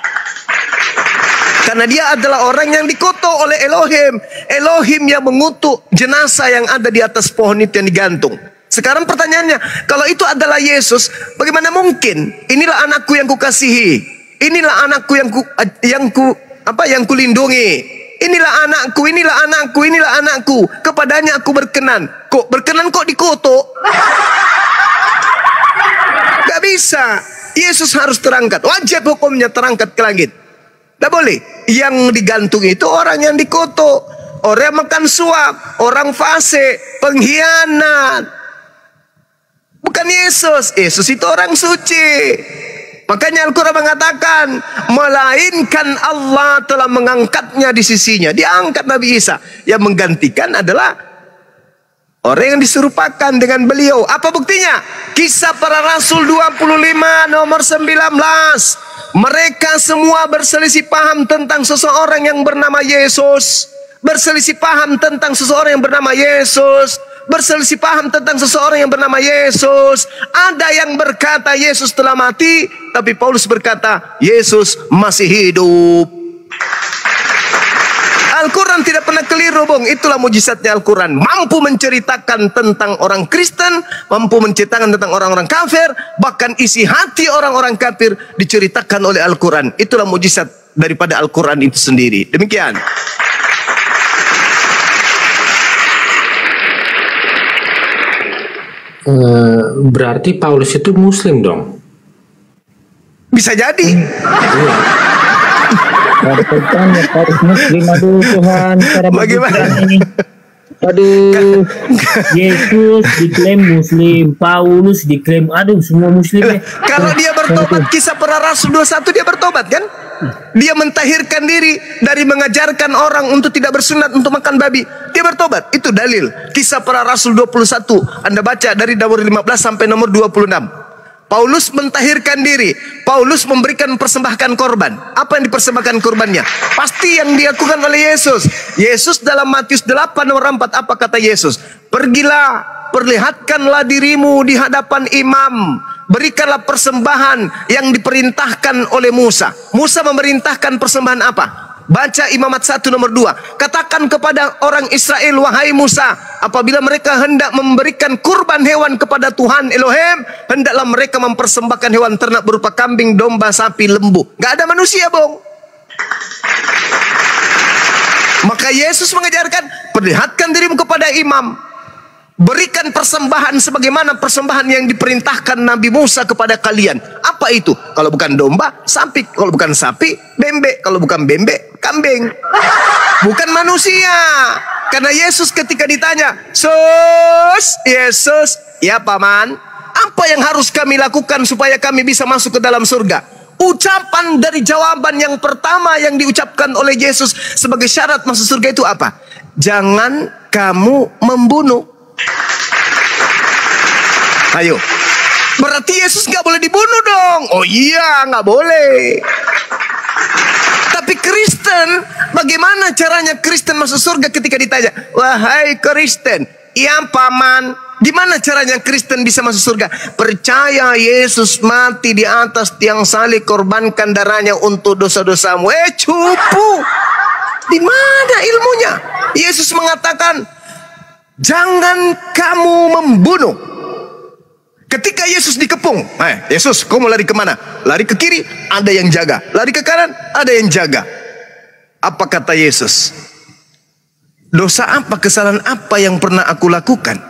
Karena dia adalah orang yang dikutuk oleh Elohim. Elohim yang mengutuk jenazah yang ada di atas pohon itu yang digantung. Sekarang pertanyaannya, kalau itu adalah Yesus, bagaimana mungkin? Inilah anakku yang kukasihi. Inilah anakku yang kulindungi. Inilah anakku, inilah anakku, inilah anakku. Kepadanya aku berkenan. Kok berkenan kok dikutuk? Gak bisa. Yesus harus terangkat. Wajib hukumnya terangkat ke langit. Tidak boleh. Yang digantung itu orang yang dikutuk, orang yang makan suap, orang fasik, pengkhianat. Bukan Yesus. Yesus itu orang suci. Makanya Al-Quran mengatakan, melainkan Allah telah mengangkatnya di sisinya. Diangkat Nabi Isa. Yang menggantikan adalah orang yang diserupakan dengan beliau. Apa buktinya? Kisah Para Rasul 25 nomor 19. Mereka semua berselisih paham tentang seseorang yang bernama Yesus. Berselisih paham tentang seseorang yang bernama Yesus. Berselisih paham tentang seseorang yang bernama Yesus. Ada yang berkata Yesus telah mati, tapi Paulus berkata Yesus masih hidup. Al-Quran tidak pernah keliru, Bung. Itulah mujizatnya Al-Quran. Mampu menceritakan tentang orang Kristen, mampu menceritakan tentang orang-orang kafir, bahkan isi hati orang-orang kafir diceritakan oleh Al-Quran. Itulah mujizat daripada Al-Quran itu sendiri. Demikian. Berarti Paulus itu Muslim dong? Bisa jadi. Paulus Muslim, aduh Tuhan, cara bagaimana ini? Aduh, Yesus diklaim Muslim, Paulus diklaim, aduh semua Muslim ya. Kalau dia bertobat, Kisah Para Rasul 21 dia bertobat kan? Dia mentahirkan diri dari mengajarkan orang untuk tidak bersunat untuk makan babi. Dia bertobat. Itu dalil. Kisah Para Rasul 21. Anda baca dari nomor 15 sampai nomor 26. Paulus mentahirkan diri. Paulus memberikan persembahkan korban. Apa yang dipersembahkan korbannya? Pasti yang dilakukan oleh Yesus. Yesus dalam Matius 8 nomor 4, apa kata Yesus? Pergilah, perlihatkanlah dirimu di hadapan imam. Berikanlah persembahan yang diperintahkan oleh Musa. Musa memerintahkan persembahan apa? Baca Imamat 1 nomor 2. Katakan kepada orang Israel, wahai Musa, apabila mereka hendak memberikan kurban hewan kepada Tuhan Elohim, hendaklah mereka mempersembahkan hewan ternak berupa kambing, domba, sapi, lembu. Gak ada manusia, bong. Maka Yesus mengajarkan, perlihatkan dirimu kepada imam. Berikan persembahan sebagaimana persembahan yang diperintahkan Nabi Musa kepada kalian. Apa itu? Kalau bukan domba, sapi. Kalau bukan sapi, bembek. Kalau bukan bembek, kambing. Bukan manusia. Karena Yesus ketika ditanya, Yesus, ya paman, apa yang harus kami lakukan supaya kami bisa masuk ke dalam surga? Ucapan dari jawaban yang pertama yang diucapkan oleh Yesus sebagai syarat masuk surga itu apa? Jangan kamu membunuh. Ayo, berarti Yesus nggak boleh dibunuh dong. Oh iya, nggak boleh. Tapi Kristen, bagaimana caranya Kristen masuk surga ketika ditanya, wahai Kristen, ya paman, gimana caranya Kristen bisa masuk surga? Percaya Yesus mati di atas tiang salib, korbankan darahnya untuk dosa-dosamu. Cupu. Di mana ilmunya? Yesus mengatakan, jangan kamu membunuh. Ketika Yesus dikepung, Yesus, kau mau lari kemana? Lari ke kiri, ada yang jaga. Lari ke kanan, ada yang jaga. Apa kata Yesus? Dosa apa, kesalahan apa yang pernah aku lakukan?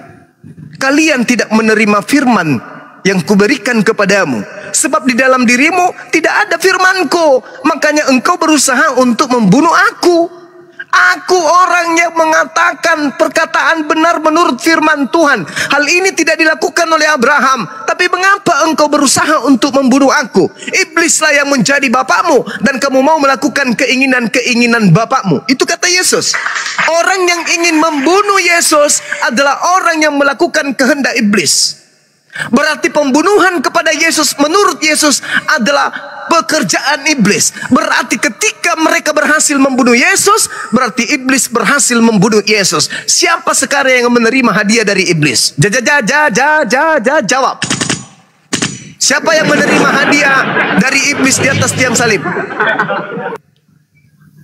Kalian tidak menerima firman yang kuberikan kepadamu. Sebab di dalam dirimu tidak ada firmanku. Makanya engkau berusaha untuk membunuh aku. Aku orang yang mengatakan perkataan benar menurut firman Tuhan. Hal ini tidak dilakukan oleh Abraham. Tapi mengapa engkau berusaha untuk membunuh aku? Iblislah yang menjadi bapakmu, dan kamu mau melakukan keinginan-keinginan bapakmu. Itu kata Yesus. Orang yang ingin membunuh Yesus adalah orang yang melakukan kehendak iblis. Berarti pembunuhan kepada Yesus menurut Yesus adalah pekerjaan iblis. Berarti ketika mereka berhasil membunuh Yesus, berarti iblis berhasil membunuh Yesus. Siapa sekarang yang menerima hadiah dari iblis? Jawab. Siapa yang menerima hadiah dari iblis di atas tiang salib?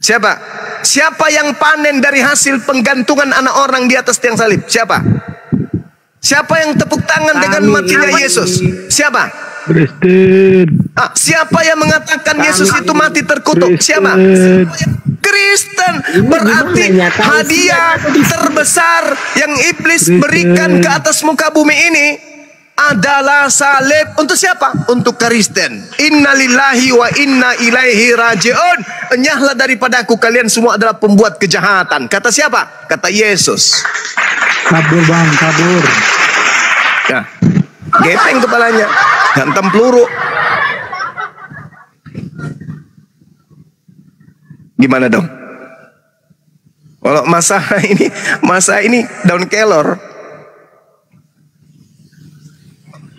Siapa? Siapa yang panen dari hasil penggantungan anak orang di atas tiang salib? Siapa? Siapa yang tepuk tangan dengan matinya Yesus? Siapa? Kristen. Siapa yang mengatakan Yesus itu mati terkutuk? Siapa? Kristen. Berarti hadiah terbesar yang iblis berikan ke atas muka bumi ini adalah salib. Untuk siapa? Untuk Kristen. Innalillahi wa inna ilaihi raji'un. Enyahlah daripadaku, kalian semua adalah pembuat kejahatan. Kata siapa? Kata Yesus. Kabur bang, kabur. Ya, gepeng kepalanya, hantam peluru. Gimana dong? Kalau masa ini daun kelor.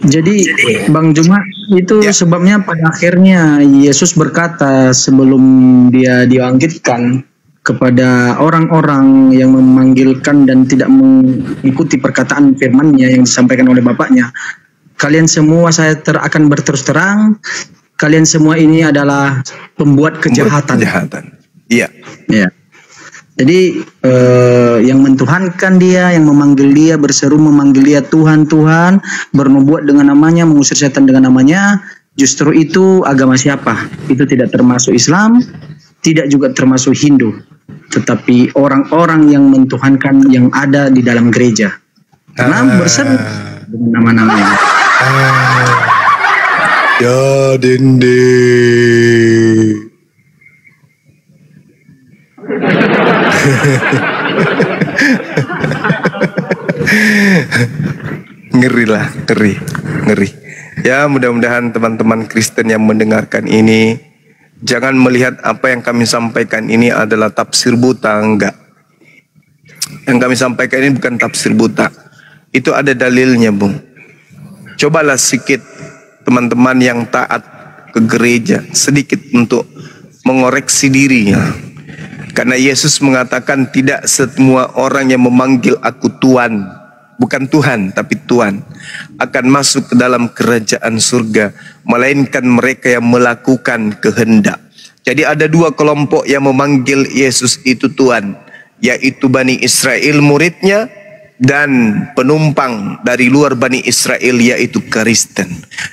Jadi Bang Juma itu sebabnya pada akhirnya Yesus berkata sebelum dia dibangkitkan kepada orang-orang yang memanggilkan dan tidak mengikuti perkataan firman-Nya yang disampaikan oleh Bapaknya. Kalian semua saya akan berterus terang, kalian semua ini adalah pembuat kejahatan. Iya. Ya. Jadi yang mentuhankan dia, yang memanggil dia, berseru memanggil dia Tuhan, Tuhan, bernubuat dengan namanya, mengusir setan dengan namanya, justru itu agama siapa? Itu tidak termasuk Islam, tidak juga termasuk Hindu, tetapi orang-orang yang mentuhankan yang ada di dalam gereja. Karena berseru dengan nama-namanya. Ya Dende. Ngeri. Ya, mudah-mudahan teman-teman Kristen yang mendengarkan ini jangan melihat apa yang kami sampaikan ini adalah tafsir buta, enggak. Yang kami sampaikan ini bukan tafsir buta. Itu ada dalilnya, Bung. Cobalah sedikit teman-teman yang taat ke gereja sedikit untuk mengoreksi dirinya. Karena Yesus mengatakan tidak semua orang yang memanggil aku Tuhan, bukan Tuhan tapi Tuhan, akan masuk ke dalam kerajaan surga, melainkan mereka yang melakukan kehendak. Jadi ada dua kelompok yang memanggil Yesus itu Tuhan, yaitu Bani Israel muridnya dan penumpang dari luar Bani Israel, yaitu Kristen.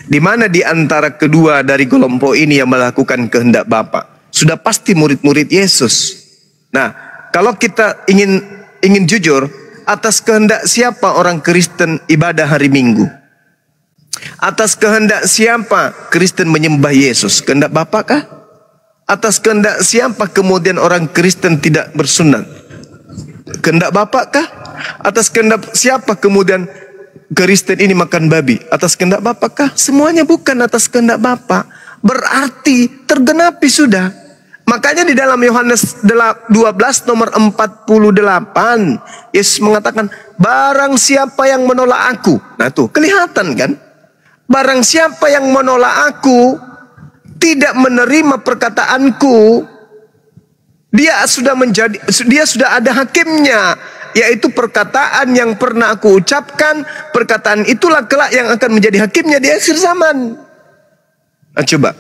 Di mana di antara kedua dari kelompok ini yang melakukan kehendak Bapa? Sudah pasti murid-murid Yesus. Nah, kalau kita ingin jujur, atas kehendak siapa orang Kristen ibadah hari Minggu? Atas kehendak siapa Kristen menyembah Yesus? Kehendak Bapa kah? Atas kehendak siapa kemudian orang Kristen tidak bersunat? Kehendak Bapa kah? Atas kehendak siapa kemudian Kristen ini makan babi? Atas kehendak Bapa kah? Semuanya bukan atas kehendak Bapa. Berarti tergenapi sudah. Makanya di dalam Yohanes 12 nomor 48 Yesus mengatakan, barang siapa yang menolak aku. Nah tuh kelihatan kan? Barang siapa yang menolak aku, tidak menerima perkataanku, dia sudah ada hakimnya, yaitu perkataan yang pernah aku ucapkan. Perkataan itulah kelak yang akan menjadi hakimnya di akhir zaman. Nah coba,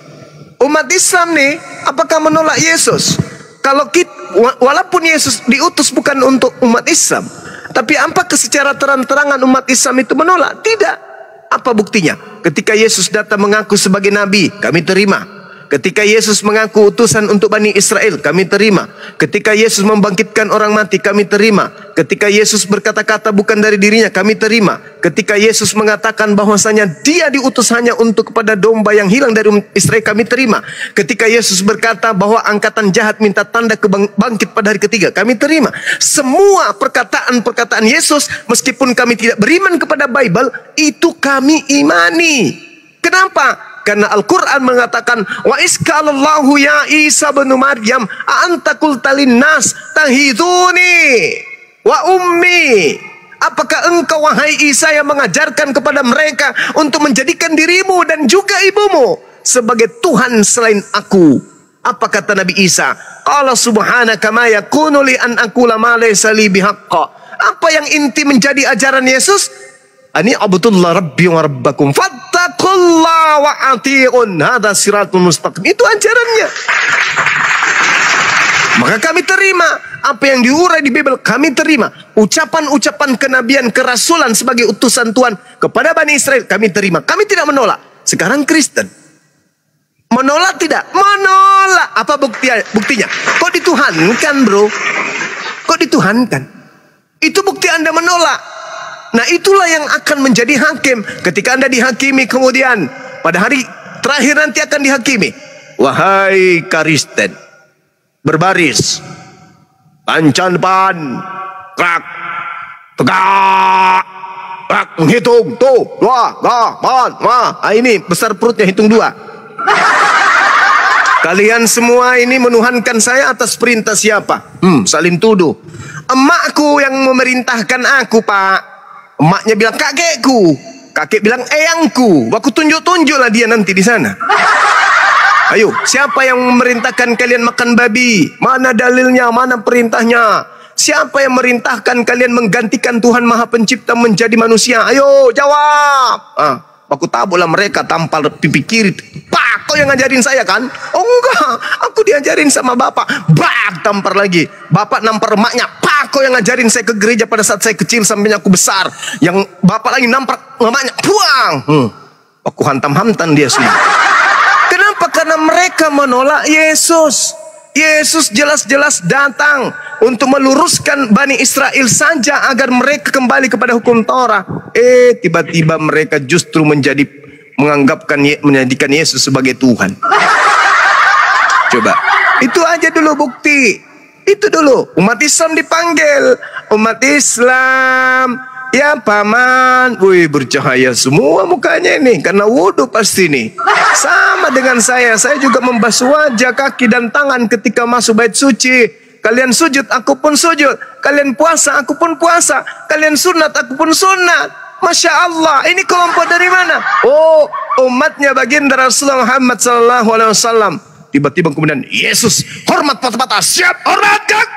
umat Islam nih, apakah menolak Yesus? Kalau walaupun Yesus diutus bukan untuk umat Islam, tapi apakah secara terang-terangan umat Islam itu menolak? Tidak. Apa buktinya? Ketika Yesus datang mengaku sebagai nabi, kami terima. Ketika Yesus mengaku utusan untuk Bani Israel, kami terima. Ketika Yesus membangkitkan orang mati, kami terima. Ketika Yesus berkata-kata bukan dari dirinya, kami terima. Ketika Yesus mengatakan bahwasanya dia diutus hanya untuk kepada domba yang hilang dari Israel, kami terima. Ketika Yesus berkata bahwa angkatan jahat minta tanda bangkit pada hari ketiga, kami terima. Semua perkataan-perkataan Yesus, meskipun kami tidak beriman kepada Bible, itu kami imani. Kenapa? Karena Al-Quran mengatakan, wa iskalallahu ya Isa bin Maryam anta qulta linnas tahiduni wa ummi. Apakah engkau wahai Isa yang mengajarkan kepada mereka untuk menjadikan dirimu dan juga ibumu sebagai Tuhan selain aku? Apa kata Nabi Isa? Qala subhanaka ma yakunu li an aqula ma laysa li bihaqqa. Apa yang inti menjadi ajaran Yesus? Ani abdullah rabbi wa rabbakum fattaqullaha wa ati'un hadza siratul mustaqim. Itu ajarannya. Maka kami terima apa yang diurai di Bible, kami terima. Ucapan-ucapan kenabian, kerasulan sebagai utusan Tuhan kepada Bani Israel, kami terima. Kami tidak menolak. Sekarang Kristen menolak tidak? Menolak. Apa buktinya? Kok dituhankan, bro? Kok dituhankan? Itu bukti Anda menolak. Nah itulah yang akan menjadi hakim. Ketika Anda dihakimi kemudian pada hari terakhir nanti akan dihakimi. Wahai Kristen, berbaris, pancan depan, krak, tegak, krak, menghitung, tuh, dua, ini besar perutnya, hitung dua. Kalian semua ini menuhankan saya atas perintah siapa? Saling tuduh. Emakku yang memerintahkan aku, Pak. Emaknya bilang kakekku, kakek bilang eyangku. Aku tunjuk-tunjuklah dia nanti di sana. Ayo, siapa yang memerintahkan kalian makan babi? Mana dalilnya? Mana perintahnya? Siapa yang merintahkan kalian menggantikan Tuhan Maha Pencipta menjadi manusia? Ayo jawab. Aku tabuklah mereka, tampal pipi kiri. Pak, kau yang ngajarin saya kan? Oh enggak, aku diajarin sama bapak. Bak, tampar lagi. Bapak nampar emaknya. Pak, kau yang ngajarin saya ke gereja pada saat saya kecil sampai aku besar. Yang bapak lagi nampar emaknya. Buang. Aku hantam-hantam dia semua. Kenapa? Karena mereka menolak Yesus. Yesus jelas-jelas datang untuk meluruskan Bani Israel saja agar mereka kembali kepada hukum Taurat. Tiba-tiba mereka justru menjadikan Yesus sebagai Tuhan. Coba, itu aja dulu bukti. Itu dulu umat Islam dipanggil. Umat Islam, ya paman, wih bercahaya semua mukanya ini karena wudhu pasti nih. Sama dengan saya juga membasuh wajah, kaki dan tangan ketika masuk bait suci. Kalian sujud, aku pun sujud. Kalian puasa, aku pun puasa. Kalian sunat, aku pun sunat. Masya Allah, ini kelompok dari mana? Oh, umatnya baginda Rasulullah Muhammad sallallahu alaihi wasallam. Tiba-tiba kemudian Yesus hormat patah-patah, siap hormat gak?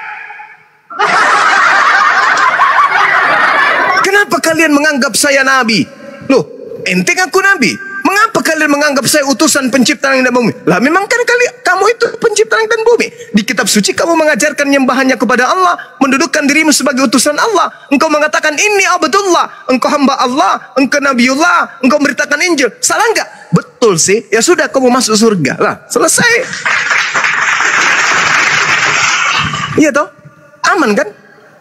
Kenapa kalian menganggap saya nabi? Loh, ente ngaku nabi. Mengapa kalian menganggap saya utusan pencipta langit dan bumi? Lah memang kan kamu itu pencipta langit dan bumi. Di kitab suci kamu mengajarkan nyembahannya kepada Allah, mendudukkan dirimu sebagai utusan Allah. Engkau mengatakan ini Abdullah, engkau hamba Allah, engkau Nabiullah, engkau memberitakan Injil. Salah enggak? Betul sih. Ya sudah, kamu masuk surga. Lah, selesai. Iya toh? Aman kan?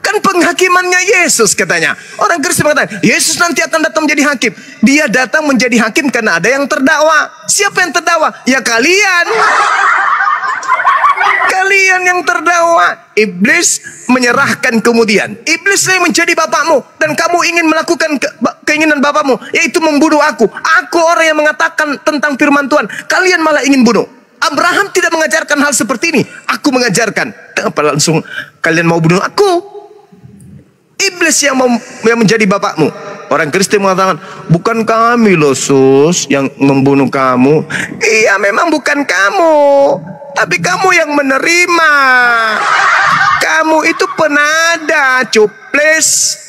Kan penghakimannya Yesus katanya. Orang Kristen mengatakan, Yesus nanti akan datang menjadi hakim. Dia datang menjadi hakim karena ada yang terdakwa. Siapa yang terdakwa? Ya kalian. Kalian yang terdakwa. Iblis menyerahkan kemudian. Iblis yang menjadi bapakmu. Dan kamu ingin melakukan keinginan bapakmu. Yaitu membunuh aku. Aku orang yang mengatakan tentang firman Tuhan. Kalian malah ingin bunuh. Abraham tidak mengajarkan hal seperti ini. Aku mengajarkan. Kenapa langsung kalian mau bunuh aku? Iblis yang menjadi bapakmu. Orang Kristen mengatakan, bukan kami loh sus yang membunuh kamu. Iya memang bukan kamu, tapi kamu yang menerima. Kamu itu penada, cuplis.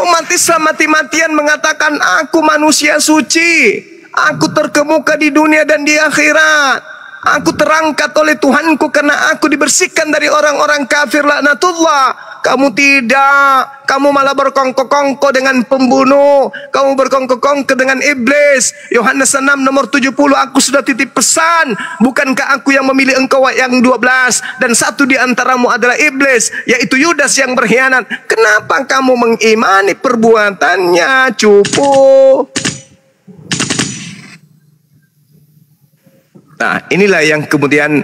Umat Islam mati-matian mengatakan, aku manusia suci, aku terkemuka di dunia dan di akhirat. Aku terangkat oleh Tuhanku karena aku dibersihkan dari orang-orang kafir laknatullah. Kamu tidak. Kamu malah berkongko-kongko dengan pembunuh. Kamu berkongko-kongko dengan iblis. Yohanes 6 nomor 70. Aku sudah titip pesan. Bukankah aku yang memilih engkau yang 12? Dan satu di antaramu adalah iblis, yaitu Yudas yang berkhianat. Kenapa kamu mengimani perbuatannya, cupu? Nah, inilah yang kemudian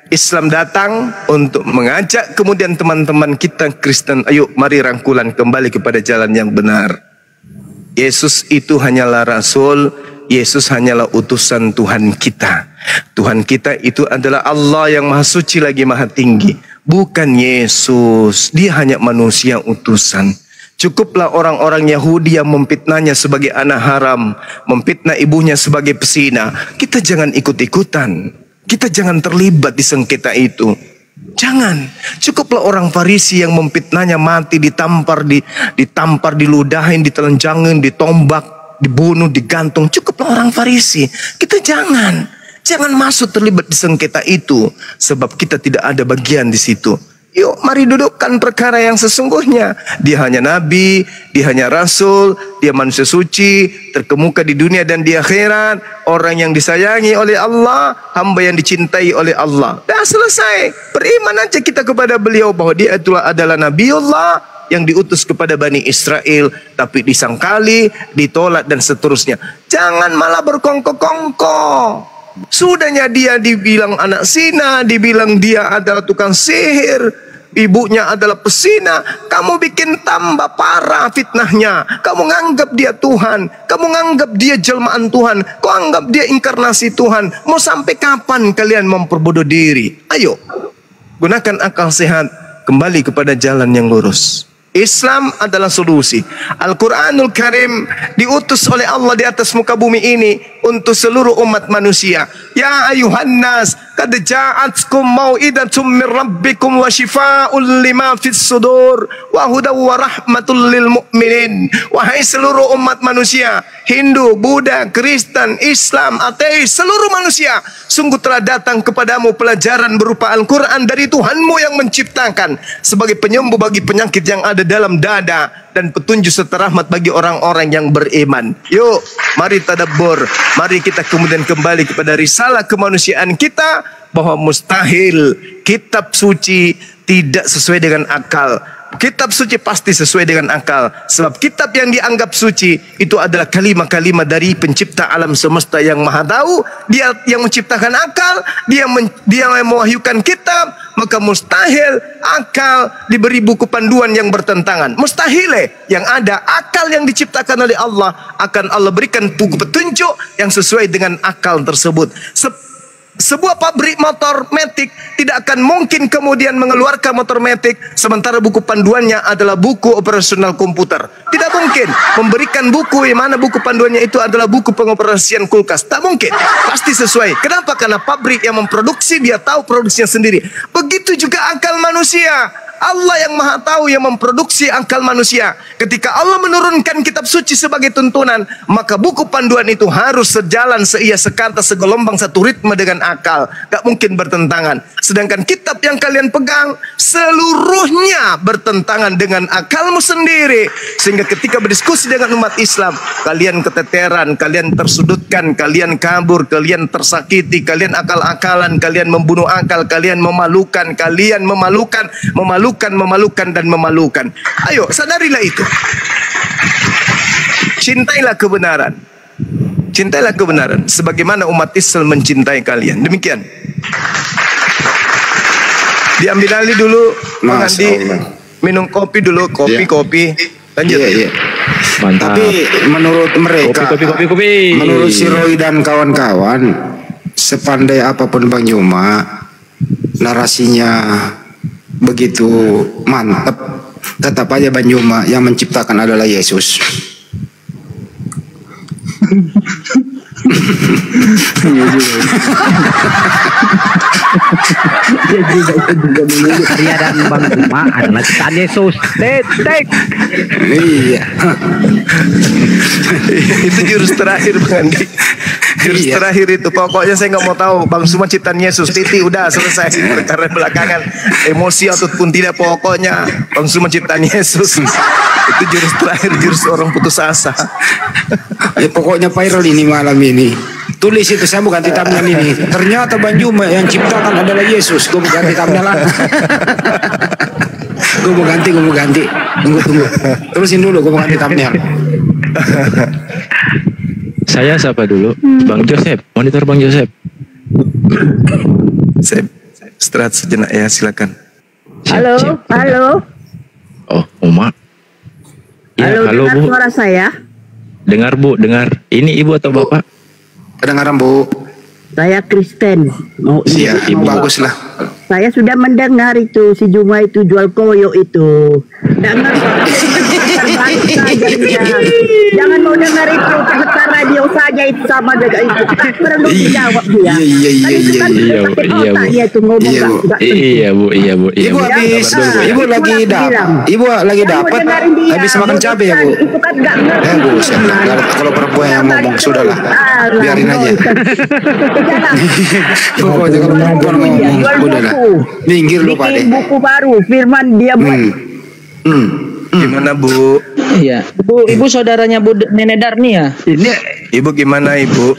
Islam datang untuk mengajak kemudian teman-teman kita Kristen, ayo mari rangkulan kembali kepada jalan yang benar. Yesus itu hanyalah Rasul, Yesus hanyalah utusan Tuhan kita. Tuhan kita itu adalah Allah yang Maha Suci lagi Maha Tinggi. Bukan Yesus, dia hanya manusia utusan. Cukuplah orang-orang Yahudi yang memfitnahnya sebagai anak haram, memfitnah ibunya sebagai pesina. Kita jangan ikut-ikutan. Kita jangan terlibat di sengketa itu. Jangan. Cukuplah orang Farisi yang memfitnahnya mati, ditampar, diludahin, ditelanjangin, ditombak, dibunuh, digantung. Cukuplah orang Farisi. Kita jangan. Jangan masuk terlibat di sengketa itu, sebab kita tidak ada bagian di situ. Yuk mari dudukkan perkara yang sesungguhnya. Dia hanya nabi, dia hanya rasul, dia manusia suci, terkemuka di dunia dan di akhirat, orang yang disayangi oleh Allah, hamba yang dicintai oleh Allah. Dah selesai. Beriman aja kita kepada beliau bahwa dia itulah adalah Nabiullah yang diutus kepada Bani Israel, tapi disangkali, ditolak dan seterusnya. Jangan malah berkongko-kongko. Sudahnya dia dibilang anak zina, dibilang dia adalah tukang sihir, ibunya adalah pesina. Kamu bikin tambah parah fitnahnya. Kamu nganggap dia Tuhan, kamu nganggap dia jelmaan Tuhan, kau anggap dia inkarnasi Tuhan. Mau sampai kapan kalian memperbodoh diri? Ayo, gunakan akal sehat, kembali kepada jalan yang lurus. Islam adalah solusi. Al-Quranul Karim diutus oleh Allah di atas muka bumi ini untuk seluruh umat manusia. Ya ayuhan nas, qad ja'atkum mau'idatum min rabbikum wa shifaa'un lima fis sudur wa hudaw wa rahmatul lil mu'minin. Wahai seluruh umat manusia, Hindu, Buddha, Kristen, Islam, ateis, seluruh manusia, sungguh telah datang kepadamu pelajaran berupa Al-Quran dari Tuhanmu yang menciptakan, sebagai penyembuh bagi penyakit yang ada dalam dada dan petunjuk serta rahmat bagi orang-orang yang beriman. Yuk, mari tadabbur, mari kita kemudian kembali kepada risalah kemanusiaan kita, bahwa mustahil kitab suci tidak sesuai dengan akal. Kitab suci pasti sesuai dengan akal, sebab kitab yang dianggap suci itu adalah kalimah-kalimah dari pencipta alam semesta yang maha tahu. Dia yang menciptakan akal, dia yang mewahyukan kitab. Maka mustahil akal diberi buku panduan yang bertentangan. Mustahil yang ada akal yang diciptakan oleh Allah, akan Allah berikan buku petunjuk yang sesuai dengan akal tersebut. Sebuah pabrik motor metik tidak akan mungkin kemudian mengeluarkan motor metik sementara buku panduannya adalah buku operasional komputer. Tidak mungkin memberikan buku yang mana buku panduannya itu adalah buku pengoperasian kulkas. Tak mungkin. Pasti sesuai. Kenapa? Karena pabrik yang memproduksi dia tahu produksinya sendiri. Begitu juga akal manusia. Allah yang maha tahu yang memproduksi akal manusia. Ketika Allah menurunkan kitab suci sebagai tuntunan, maka buku panduan itu harus sejalan, seia, sekata, segelombang, satu ritme dengan akal. Gak mungkin bertentangan. Sedangkan kitab yang kalian pegang seluruhnya bertentangan dengan akalmu sendiri. Sehingga ketika berdiskusi dengan umat Islam, kalian keteteran, kalian tersudutkan, kalian kabur, kalian tersakiti, kalian akal-akalan, kalian membunuh akal, kalian memalukan, memalukan dan memalukan. Ayo, sadarilah itu. Cintailah kebenaran. Cintailah kebenaran sebagaimana umat Islam mencintai kalian. Demikian. Diambil alih dulu, Bang Andi. Minum kopi dulu, kopi. Lanjut. Iya. Mantap. Tapi menurut mereka, kopi. Menurut si Roy dan kawan-kawan, sepandai apapun Bang Juma, narasinya begitu mantap, tetap aja Bang Juma yang menciptakan adalah Yesus. Arya dan Bang Juma adalah ciptaan Yesus. Tek. Iya. Itu jurus terakhir Bang Andi. Jurus terakhir itu. Pokoknya saya nggak mau tahu Bang Juma ciptaan Yesus. Titik, udah selesai. Karena belakangan emosi ataupun tidak, pokoknya Bang Juma ciptaan Yesus. Itu jurus terakhir, jurus orang putus asa. Pokoknya viral ini malam ini. Tulis itu, saya mau ganti thumbnail ini. Ternyata Bang Juma yang ciptakan adalah Yesus. Gue mau ganti thumbnail lah. Gue mau ganti. Tunggu. Terusin dulu, gue mau ganti thumbnail. Saya siapa dulu? Bang Joseph, monitor Bang Joseph. Saya istirahat sejenak ya, silakan. Siap. Halo. Oh, Uma. Ya, halo Bu. Suara saya? Dengar Bu, dengar. Ini Ibu atau Bapak? Kedengaran Bu. Saya Kristen. Siap, bagus lah. Saya sudah mendengar itu si Juma itu jual koyo itu. Dengar jangan mau dengar itu peserta radio saja itu sama juga itu. Tak perlu dijawab dia. Iya Bu. Ibu lagi dapat habis makan cabai ya Bu. Itu kan enggak ngerti. Kalau perempuan yang ngomong sudahlah. Biarin aja. Pokoknya kalau perempuan ngomong udahlah. Minggir lu Pak. Bikin buku baru, firman dia buat. Gimana Bu? Iya. Ibu saudaranya Bu Nenek Darni ya? Ini Ibu gimana Ibu?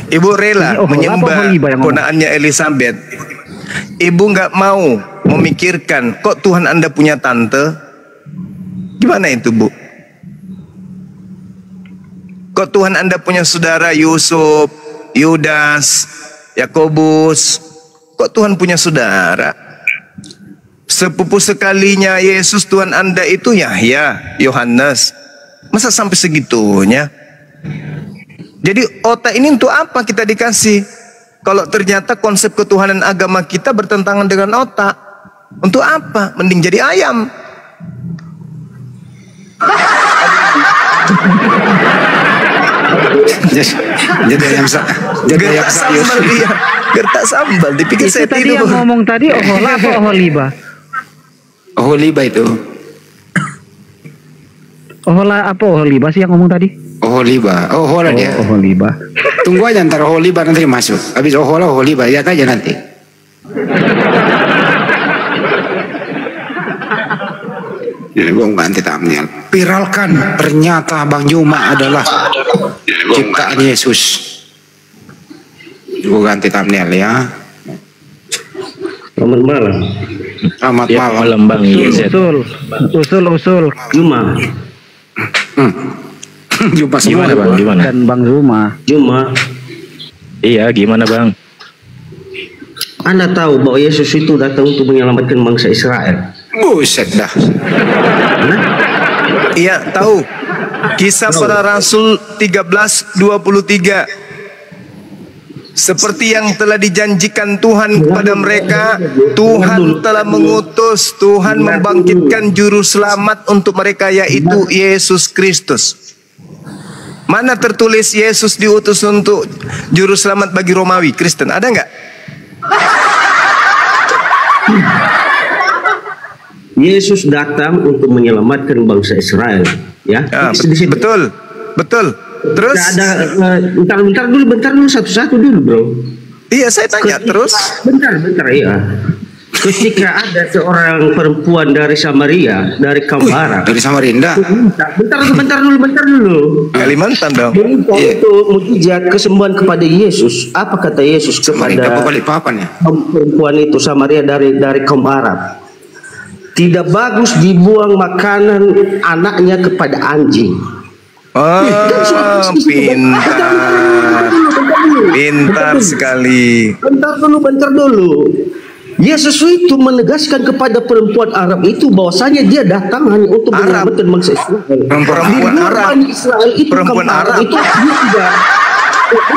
Ibu rela menyembah ponaannya Elizabeth. Ibu nggak mau memikirkan kok Tuhan Anda punya tante? Gimana itu Bu? Kok Tuhan Anda punya saudara Yusuf, Yudas, Yakobus? Kok Tuhan punya saudara? Sepupu sekalinya Yesus Tuhan Anda itu Yahya, Yohanes. Masa sampai segitunya? Jadi otak ini untuk apa kita dikasih? Kalau ternyata konsep ketuhanan agama kita bertentangan dengan otak, untuk apa? Mending jadi ayam. Jadi ayam gertak sambal dia. Gertak sambal dipikir saya tadi yang ngomong tadi Ohola apa Oholiba? Oholiba itu. Ohola apa Oholiba sih yang ngomong tadi? Oholiba. Ohola dia. Oholiba. Tunggu aja ntar Oholiba nanti masuk. Habis Oholiba lihat aja nanti. Jadi gue ganti thumbnail. Viralkan, ternyata Bang Juma adalah ciptaan Yesus. Gue ganti thumbnail ya. Selamat malam. Selamat Ya, malam. Bang Yezet. Usul. Juma. Jumpa semua. Gimana Bang? Gimana? Dan Bang Juma. Iya, gimana Bang? Anda tahu bahwa Yesus itu datang untuk menyelamatkan bangsa Israel. Buset dah. Iya, tahu. Kisah para Rasul 13:23. seperti yang telah dijanjikan Tuhan kepada mereka. Tuhan telah mengutus, Tuhan membangkitkan juru selamat untuk mereka, yaitu Yesus Kristus. Mana tertulis Yesus diutus untuk juru selamat bagi Romawi Kristen? Ada nggak? Yesus datang untuk menyelamatkan bangsa Israel, ya. Betul, betul. Terus bentar dulu satu-satu dulu, bro. Iya, saya tanya terus. Bentar, iya. Ketika ada seorang perempuan dari Samaria, dari Kambara, dari Samarinda. Bentar dulu. Kalimantan dong. Itu mujizat kesembuhan kepada Yesus. Apa kata Yesus kepada perempuan itu Samaria dari Kambara? Tidak bagus dibuang makanan anaknya kepada anjing. Pintar sekali. Bentar dulu. Yesus itu menegaskan kepada perempuan Arab itu bahwasanya dia datang hanya untuk menyelamatkan bangsa Israel.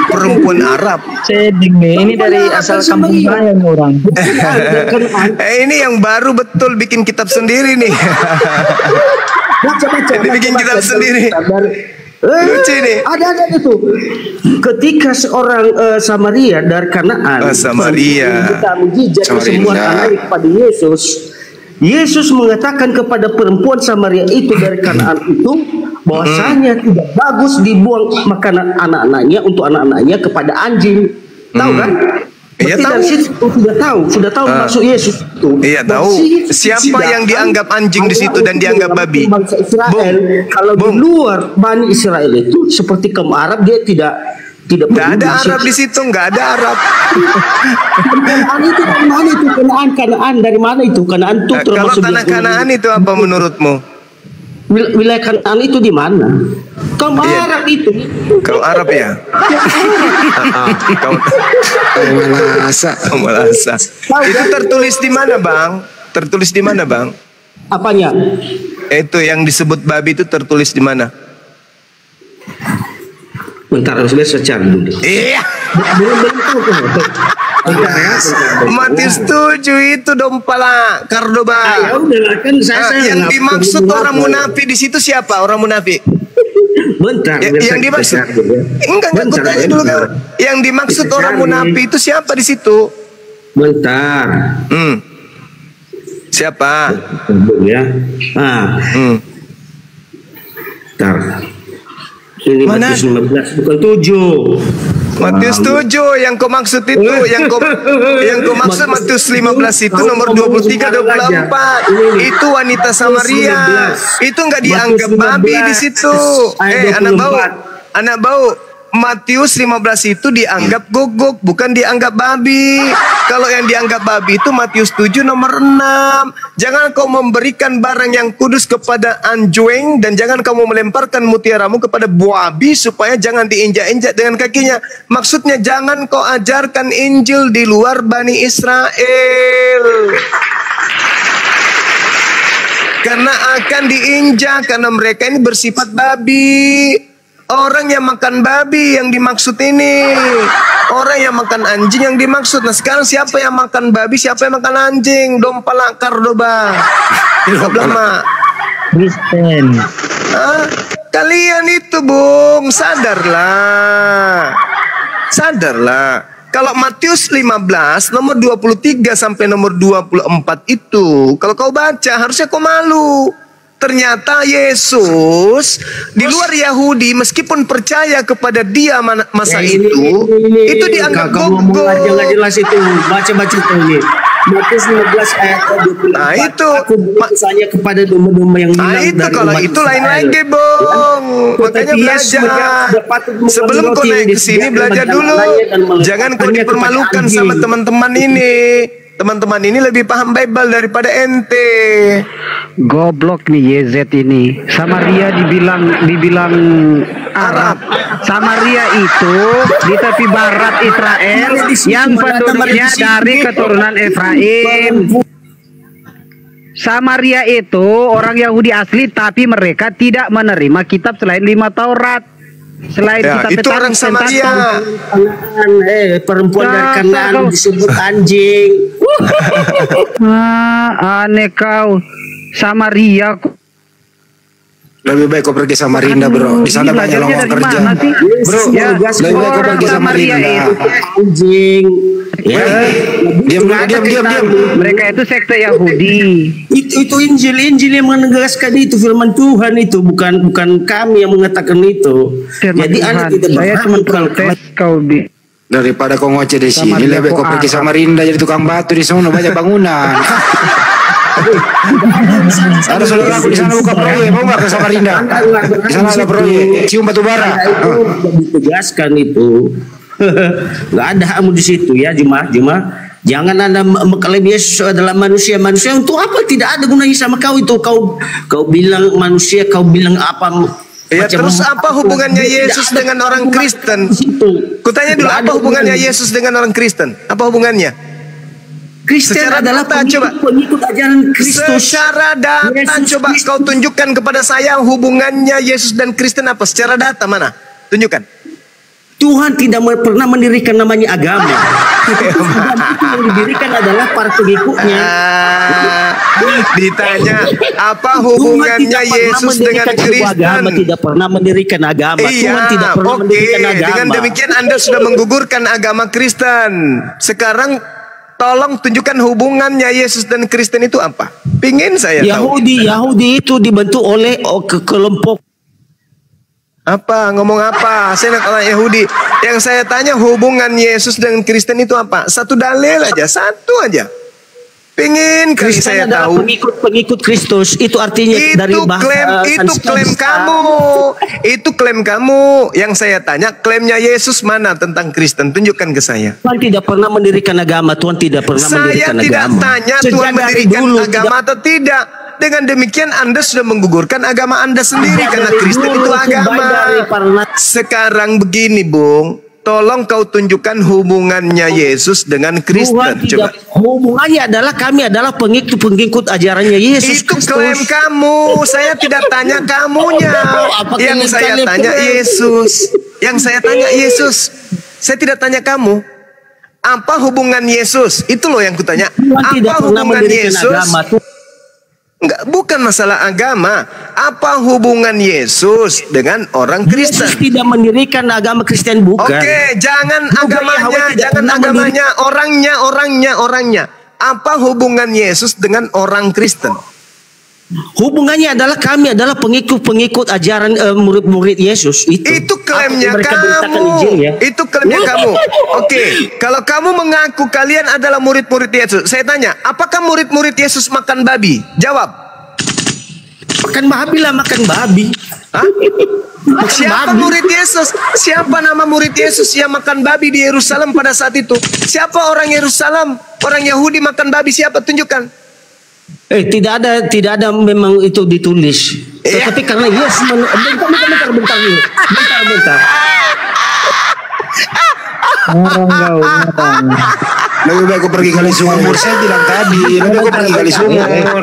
Perempuan Arab. Seding nih, ini dari asal kampung saya orang. Ini yang baru betul bikin kitab sendiri nih. Ini bikin kitab sendiri. Lucu nih. Ada itu. Ketika seorang Samaria dari Kanaan, Samaria, kesembuhan anak kepada Yesus. Yesus mengatakan kepada perempuan Samaria itu dari Kanaan itu bahwasanya tidak bagus dibuang makanan anak-anaknya untuk anak-anaknya kepada anjing. Tahu kan? Iya tahu. Sudah tahu maksud Yesus itu. Iya tahu. Siapa yang dianggap anjing di situ dan dianggap babi? Bangsa Israel. Kalau di luar Bani Israel itu seperti kaum Arab, dia tidak ada Arab di situ, nggak ada Arab. Kanaan itu dari mana itu? Kanaan dari mana itu? Kanaan itu kalau tanah Kanaan itu apa menurutmu? Wilayah Kanaan itu di mana? Kaum Arab itu. Kaum Arab ya? Kaum Malasa. Itu tertulis di mana, Bang? Tertulis di mana, Bang? Apanya? Itu yang disebut babi itu tertulis di mana? Bentar, harus search dulu. Iya. Matius 7 itu dompala Cordoba. Ya udah kan saya yang dimaksud orang munafik di situ siapa? Orang munafik. Bentar, yang dimaksud enggak tanya dulu kan. Yang dimaksud orang munafik itu siapa di situ? Bentar. Siapa? Ya. Bentar. Ini Matius 15 bukan 7. Matius 7 yang kau maksud itu, yang kau maksud Matius 15 itu nomor 23 24. Itu wanita Samaria. Itu enggak dianggap babi di situ. Anak bau. Matius 15 itu dianggap gogok, bukan dianggap babi. Kalau yang dianggap babi itu Matius 7 nomor 6. Jangan kau memberikan barang yang kudus kepada anjing, dan jangan kamu melemparkan mutiaramu kepada babi supaya jangan diinjak-injak dengan kakinya. Maksudnya jangan kau ajarkan Injil di luar Bani Israel, karena akan diinjak, karena mereka ini bersifat babi. Orang yang makan babi yang dimaksud ini. Orang yang makan anjing yang dimaksud. Nah sekarang siapa yang makan babi, siapa yang makan anjing? Dompala Cordoba. Problema. Kristen. Kalian itu Bung, sadarlah. Kalau Matius 15 nomor 23 sampai nomor 24 itu, kalau kau baca harusnya kau malu. Ternyata Yesus di luar Yahudi meskipun percaya kepada dia masa itu dianggap gogok. Nggak jelas itu, baca itu ini. Matius 15 ayat 24. Nah itu saya kepada domba-domba yang hilang. Nah itu kalau itu lain lagi, Bung. Makanya belajar. Sebelum kau naik ke sini belajar dulu. Jangan kau dipermalukan sama teman-teman ini. Teman-teman ini lebih paham Bible daripada ente. Goblok nih YZ ini. Samaria dibilang Arab. Samaria itu di tepi barat Israel yang penduduknya dari keturunan Efraim. Samaria itu orang Yahudi asli, tapi mereka tidak menerima kitab selain 5 Taurat. Selain Ya, kita itu orang Samaria. Perempuan dari Kanaan disebut anjing. Aneh kau. Samaria. Lebih baik kau pergi Samarinda, bro. Di sana banyak lowongan kerja. Bro, Ya, lebih baik kau pergi Samaria Samarinda. itu Anjing. Diam. mereka itu sekte Yahudi. Itu Injil yang menegaskan itu, firman Tuhan itu, bukan kami yang mengatakan itu. Firman Jadi Tuhan. Anda tidak Saya berhak cuma mengklaim. protes kau Daripada kau ngoceh di sini, Samaria lebih baik kau kau pergi Arab. Samarinda jadi tukang batu di sana banyak bangunan. Ada saudara aku di sana buka proyek, mau nggak ke Samarinda? Di sana ada proyek cium batu bara. Itu sudah ditegaskan itu. Nggak ada kamu di situ ya, jemaah. Jangan Anda mengklaim Yesus adalah manusia. Untuk apa? Tidak ada gunanya sama kau itu. Kau bilang manusia, kau bilang apa? Ya, terus apa hubungannya Yesus dengan orang Kristen? Kutanya dulu, apa hubungannya Yesus dengan orang Kristen? Apa hubungannya? Kristen Secara adalah data, pengikut ajaran Kristus. Secara data, Yesus coba Kristus. kau tunjukkan kepada saya hubungannya Yesus dan Kristen apa? Secara data mana? Tunjukkan. Tuhan tidak pernah mendirikan namanya agama. Agama itu yang didirikan adalah para pengikutnya. Ditanya, apa hubungannya Yesus dengan Kristen? Agama tidak pernah mendirikan agama. Tuhan tidak pernah mendirikan agama. Dengan demikian Anda sudah menggugurkan agama Kristen. Sekarang tolong tunjukkan hubungannya Yesus dan Kristen itu apa? Pingin saya tahu. Yahudi itu dibentuk oleh kelompok. Apa? Ngomong apa? Saya nak orang Yahudi. Yang saya tanya hubungan Yesus dengan Kristen itu apa? Satu dalil aja, satu aja. Pingin kali Kristen saya adalah tahu. pengikut Kristus. Itu artinya dari bahasa Itu klaim kamu. Itu klaim kamu. Yang saya tanya, klaimnya Yesus mana tentang Kristen? Tunjukkan ke saya. Tuhan tidak pernah mendirikan agama. Tuhan tidak pernah mendirikan agama. Saya tidak tanya Tuhan mendirikan agama atau tidak. Dengan demikian Anda sudah menggugurkan agama Anda sendiri karena Kristen itu agama. Sekarang begini, Bung. Tolong kau tunjukkan hubungannya Yesus dengan Kristen. Coba. Hubungannya adalah kami adalah pengikut ajarannya Yesus. Itu klaim kamu. Saya tidak tanya kamunya. Yang saya tanya Yesus. Yang saya tanya Yesus. Saya tidak tanya kamu. Apa hubungan Yesus? Itu loh yang kutanya. Apa hubungan Yesus? Enggak, bukan masalah agama. Apa hubungan Yesus dengan orang Kristen? Yesus tidak mendirikan agama Kristen, bukan. Oke, jangan agamanya, jangan agamanya, orangnya. Apa hubungan Yesus dengan orang Kristen? Hubungannya adalah kami adalah pengikut ajaran murid-murid Yesus itu. Itu klaimnya kamu. Ya? Itu klaimnya kamu. Oke, kalau kamu mengaku kalian adalah murid-murid Yesus, saya tanya, apakah murid-murid Yesus makan babi? Jawab. Makan babi lah, makan babi. Hah? Siapa murid Yesus? Siapa nama murid Yesus yang makan babi di Yerusalem pada saat itu? Siapa orang Yerusalem? Orang Yahudi makan babi, siapa? Tunjukkan. Tidak ada memang itu ditulis. Tetapi karena Yesus bentar. Lebih baik kau pergi kali sumur. Saya bilang tadi, lebih baik kau pergi kali sumur.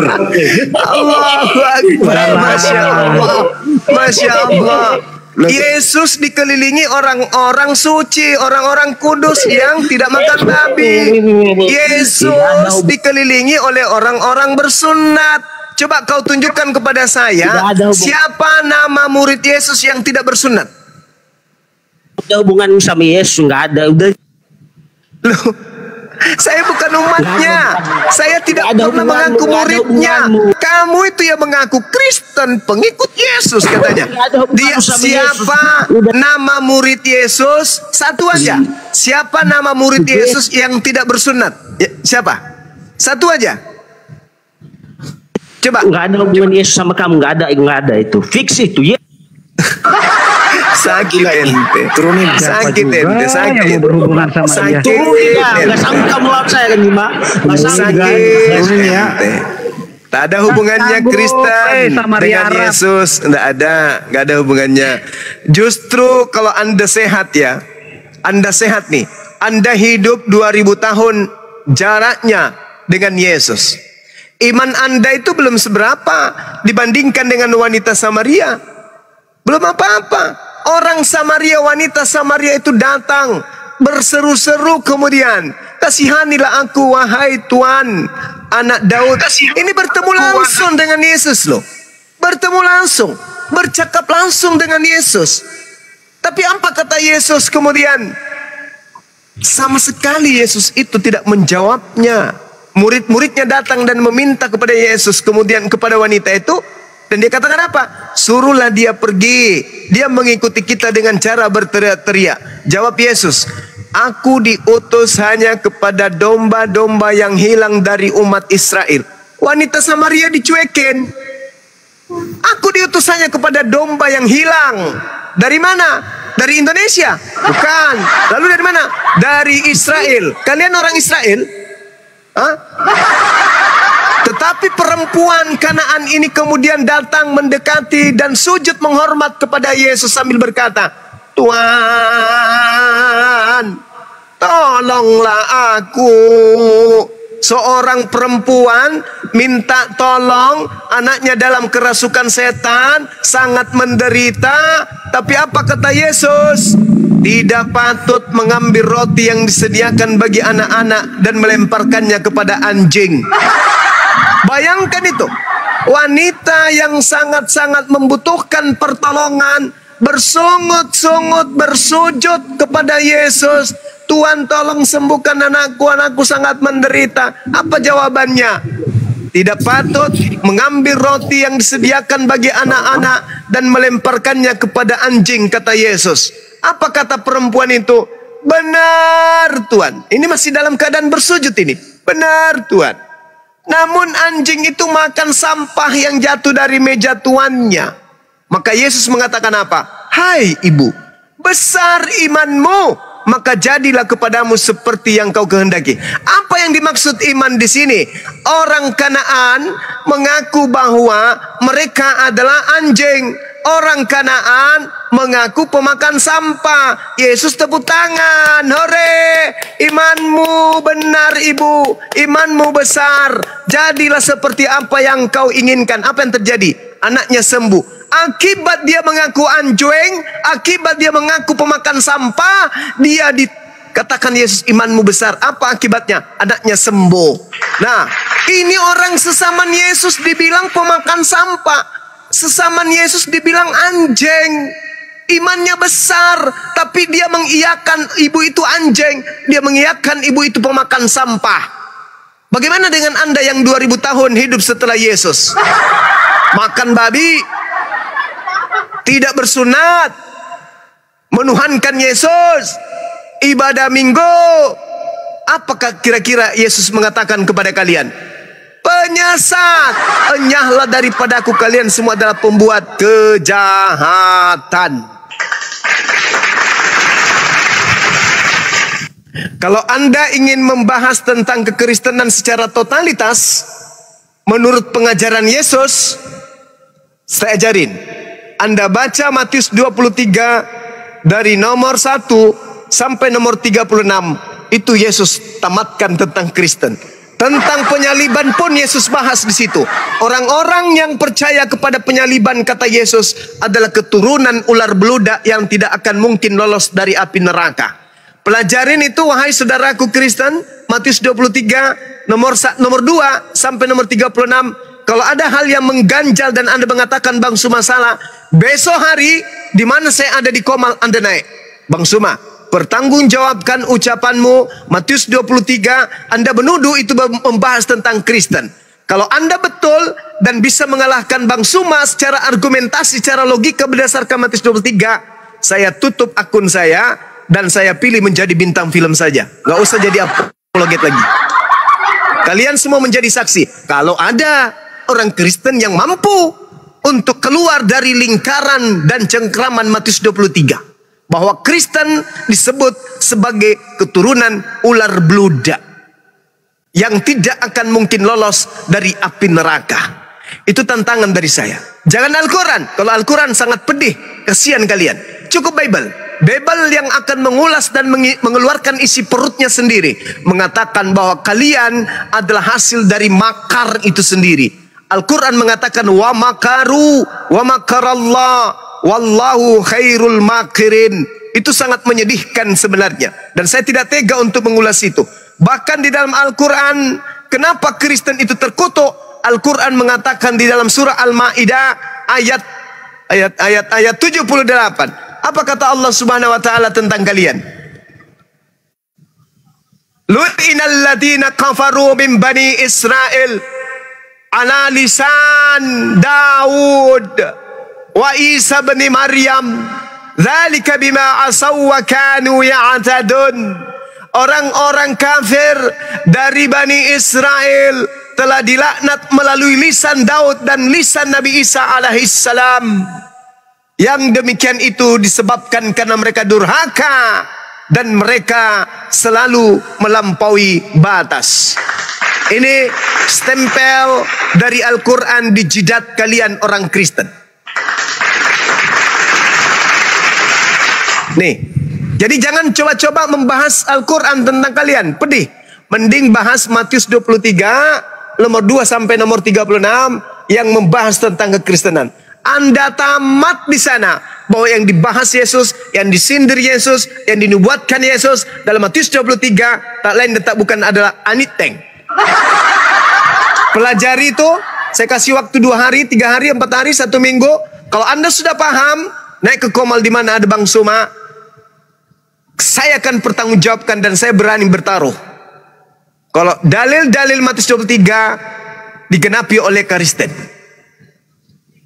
Allahu Akbar. Masya Allah. Masya Allah. Yesus dikelilingi orang-orang suci, orang-orang kudus yang tidak makan babi. Yesus dikelilingi oleh orang-orang bersunat. Coba kau tunjukkan kepada saya, siapa nama murid Yesus yang tidak bersunat? Ada hubungan sama Yesus, nggak ada. Udah. Loh, saya bukan umatnya. Saya tidak pernah mengaku muridnya. Kamu itu yang mengaku Kristen, pengikut Yesus katanya. Dia siapa nama murid Yesus? Satu aja. Siapa nama murid Yesus yang tidak bersunat? Ya, siapa? Satu aja. Coba. Nggak ada hubungan Yesus sama kamu, nggak ada itu. Fix itu ya. Sakit ente. Turunin sakit ente. Sakit. Berhubungan sama dia. Nggak sanggup kamu lawan saya kan Bima. Sakit ya. Tak ada hubungannya Kristen dengan Yesus. Nggak ada hubungannya. Justru kalau Anda sehat ya, Anda sehat nih, Anda hidup 2000 tahun jaraknya dengan Yesus. Iman Anda itu belum seberapa dibandingkan dengan wanita Samaria. Belum apa-apa. Orang Samaria, wanita Samaria itu datang berseru-seru kemudian, kasihanilah aku wahai Tuhan, anak Daud. Ini bertemu langsung dengan Yesus loh. Bertemu langsung, bercakap langsung dengan Yesus. Tapi apa kata Yesus kemudian? Sama sekali Yesus itu tidak menjawabnya. Murid-muridnya datang dan meminta kepada Yesus, kemudian kepada wanita itu, dan dia katakan apa? Suruhlah dia pergi. Dia mengikuti kita dengan cara berteriak-teriak. Jawab Yesus, aku diutus hanya kepada domba-domba yang hilang dari umat Israel. Wanita Samaria dicuekin. Aku diutus hanya kepada domba yang hilang. Dari mana? Dari Indonesia? Bukan. Lalu dari mana? Dari Israel. Kalian orang Israel? Hah? Tetapi perempuan Kanaan ini kemudian datang mendekati dan sujud menghormat kepada Yesus sambil berkata, Tuhan, tolonglah aku. Seorang perempuan minta tolong, anaknya dalam kerasukan setan, sangat menderita. Tapi apa kata Yesus? Tidak patut mengambil roti yang disediakan bagi anak-anak dan melemparkannya kepada anjing. Bayangkan itu, wanita yang sangat-sangat membutuhkan pertolongan, bersungut-sungut, bersujud kepada Yesus. Tuhan tolong sembuhkan anakku sangat menderita. Apa jawabannya? Tidak patut mengambil roti yang disediakan bagi anak-anak dan melemparkannya kepada anjing, kata Yesus. Apa kata perempuan itu? Benar Tuhan. Ini masih dalam keadaan bersujud ini. Benar Tuhan. Namun anjing itu makan sampah yang jatuh dari meja tuannya. Maka Yesus mengatakan apa? Hai ibu, besar imanmu, maka jadilah kepadamu seperti yang kau kehendaki. Apa yang dimaksud iman di sini? Orang Kanaan mengaku bahwa mereka adalah anjing. Orang Kanaan mengaku pemakan sampah. Yesus tepuk tangan. Hore, imanmu benar ibu, imanmu besar. Jadilah seperti apa yang kau inginkan. Apa yang terjadi? Anaknya sembuh. Akibat dia mengaku anjing, akibat dia mengaku pemakan sampah, dia dikatakan Yesus imanmu besar. Apa akibatnya? Anaknya sembuh. Nah, ini orang sesaman Yesus dibilang pemakan sampah. Sesaman Yesus dibilang anjing. Imannya besar, tapi dia mengiyakan ibu itu anjing. Dia mengiyakan ibu itu pemakan sampah. Bagaimana dengan Anda yang 2000 tahun hidup setelah Yesus? Makan babi, tidak bersunat, menuhankan Yesus, ibadah minggu. Apakah kira-kira Yesus mengatakan kepada kalian? Penyesat, enyahlah daripadaku, kalian semua adalah pembuat kejahatan. Kalau Anda ingin membahas tentang kekristenan secara totalitas, menurut pengajaran Yesus, saya ajarin. Anda baca Matius 23 dari nomor 1 sampai nomor 36. Itu Yesus tamatkan tentang Kristen. Tentang penyaliban pun Yesus bahas di situ. Orang-orang yang percaya kepada penyaliban, kata Yesus, adalah keturunan ular beludak yang tidak akan mungkin lolos dari api neraka. Pelajarin itu wahai saudaraku Kristen. Matius 23 nomor 2 sampai nomor 36. Kalau ada hal yang mengganjal dan Anda mengatakan Bang Suma salah, besok hari di mana saya ada di Komal, Anda naik. Bang Suma, pertanggungjawabkan ucapanmu. Matius 23, Anda menuduh itu membahas tentang Kristen. Kalau Anda betul dan bisa mengalahkan Bang Suma secara argumentasi, secara logika berdasarkan Matius 23, saya tutup akun saya dan saya pilih menjadi bintang film saja. Gak usah jadi apologet lagi. Kalian semua menjadi saksi. Kalau ada orang Kristen yang mampu untuk keluar dari lingkaran dan cengkraman Matius 23. Bahwa Kristen disebut sebagai keturunan ular beludak yang tidak akan mungkin lolos dari api neraka. Itu tantangan dari saya. Jangan Al-Quran. Kalau Al-Quran sangat pedih, kasihan kalian. Cukup Bible. Bible yang akan mengulas dan mengeluarkan isi perutnya sendiri. Mengatakan bahwa kalian adalah hasil dari makar itu sendiri. Al-Quran mengatakan wa makaru wa makarallah wallahu khairul makirin. Itu sangat menyedihkan sebenarnya, dan saya tidak tega untuk mengulas itu. Bahkan di dalam Al-Quran, kenapa Kristen itu terkutuk? Al-Quran mengatakan di dalam surah Al-Maidah ayat 78. Apa kata Allah Subhanahu wa taala tentang kalian? Lu'inal ladina kafaru min bani Israel ala lisan Daud wa Isa bin Maryam. Dzalika bima asaw wa kanu ya'tadun. Orang-orang kafir dari Bani Israel telah dilaknat melalui lisan Daud dan lisan Nabi Isa alaihissalam. Yang demikian itu disebabkan karena mereka durhaka dan mereka selalu melampaui batas. Ini stempel dari Al-Quran di jidat kalian orang Kristen. Nih, jadi jangan coba-coba membahas Al-Quran tentang kalian, pedih. Mending bahas Matius 23 nomor 2 sampai nomor 36 yang membahas tentang kekristenan. Anda tamat di sana bahwa yang dibahas Yesus, yang disindir Yesus, yang dinubuatkan Yesus dalam Matius 23 tak lain dan tak bukan adalah anything. Pelajari itu, saya kasih waktu 2 hari, 3 hari, 4 hari, 1 minggu. Kalau Anda sudah paham, naik ke Komal di mana ada Bang Suma, saya akan pertanggungjawabkan dan saya berani bertaruh. Kalau dalil-dalil Matius 23 digenapi oleh Kristen.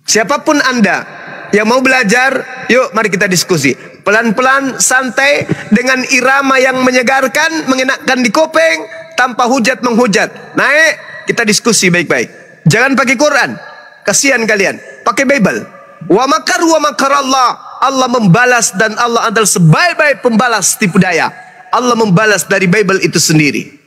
Siapapun Anda yang mau belajar, yuk mari kita diskusi. Pelan-pelan, santai, dengan irama yang menyegarkan, mengenakkan di kuping, tanpa hujat menghujat. Naik, kita diskusi baik-baik. Jangan pakai Quran, kasihan kalian. Pakai Bible. Wa makaru wa makarallah. Allah membalas dan Allah adalah sebaik-baik pembalas tipu daya. Allah membalas dari Bible itu sendiri.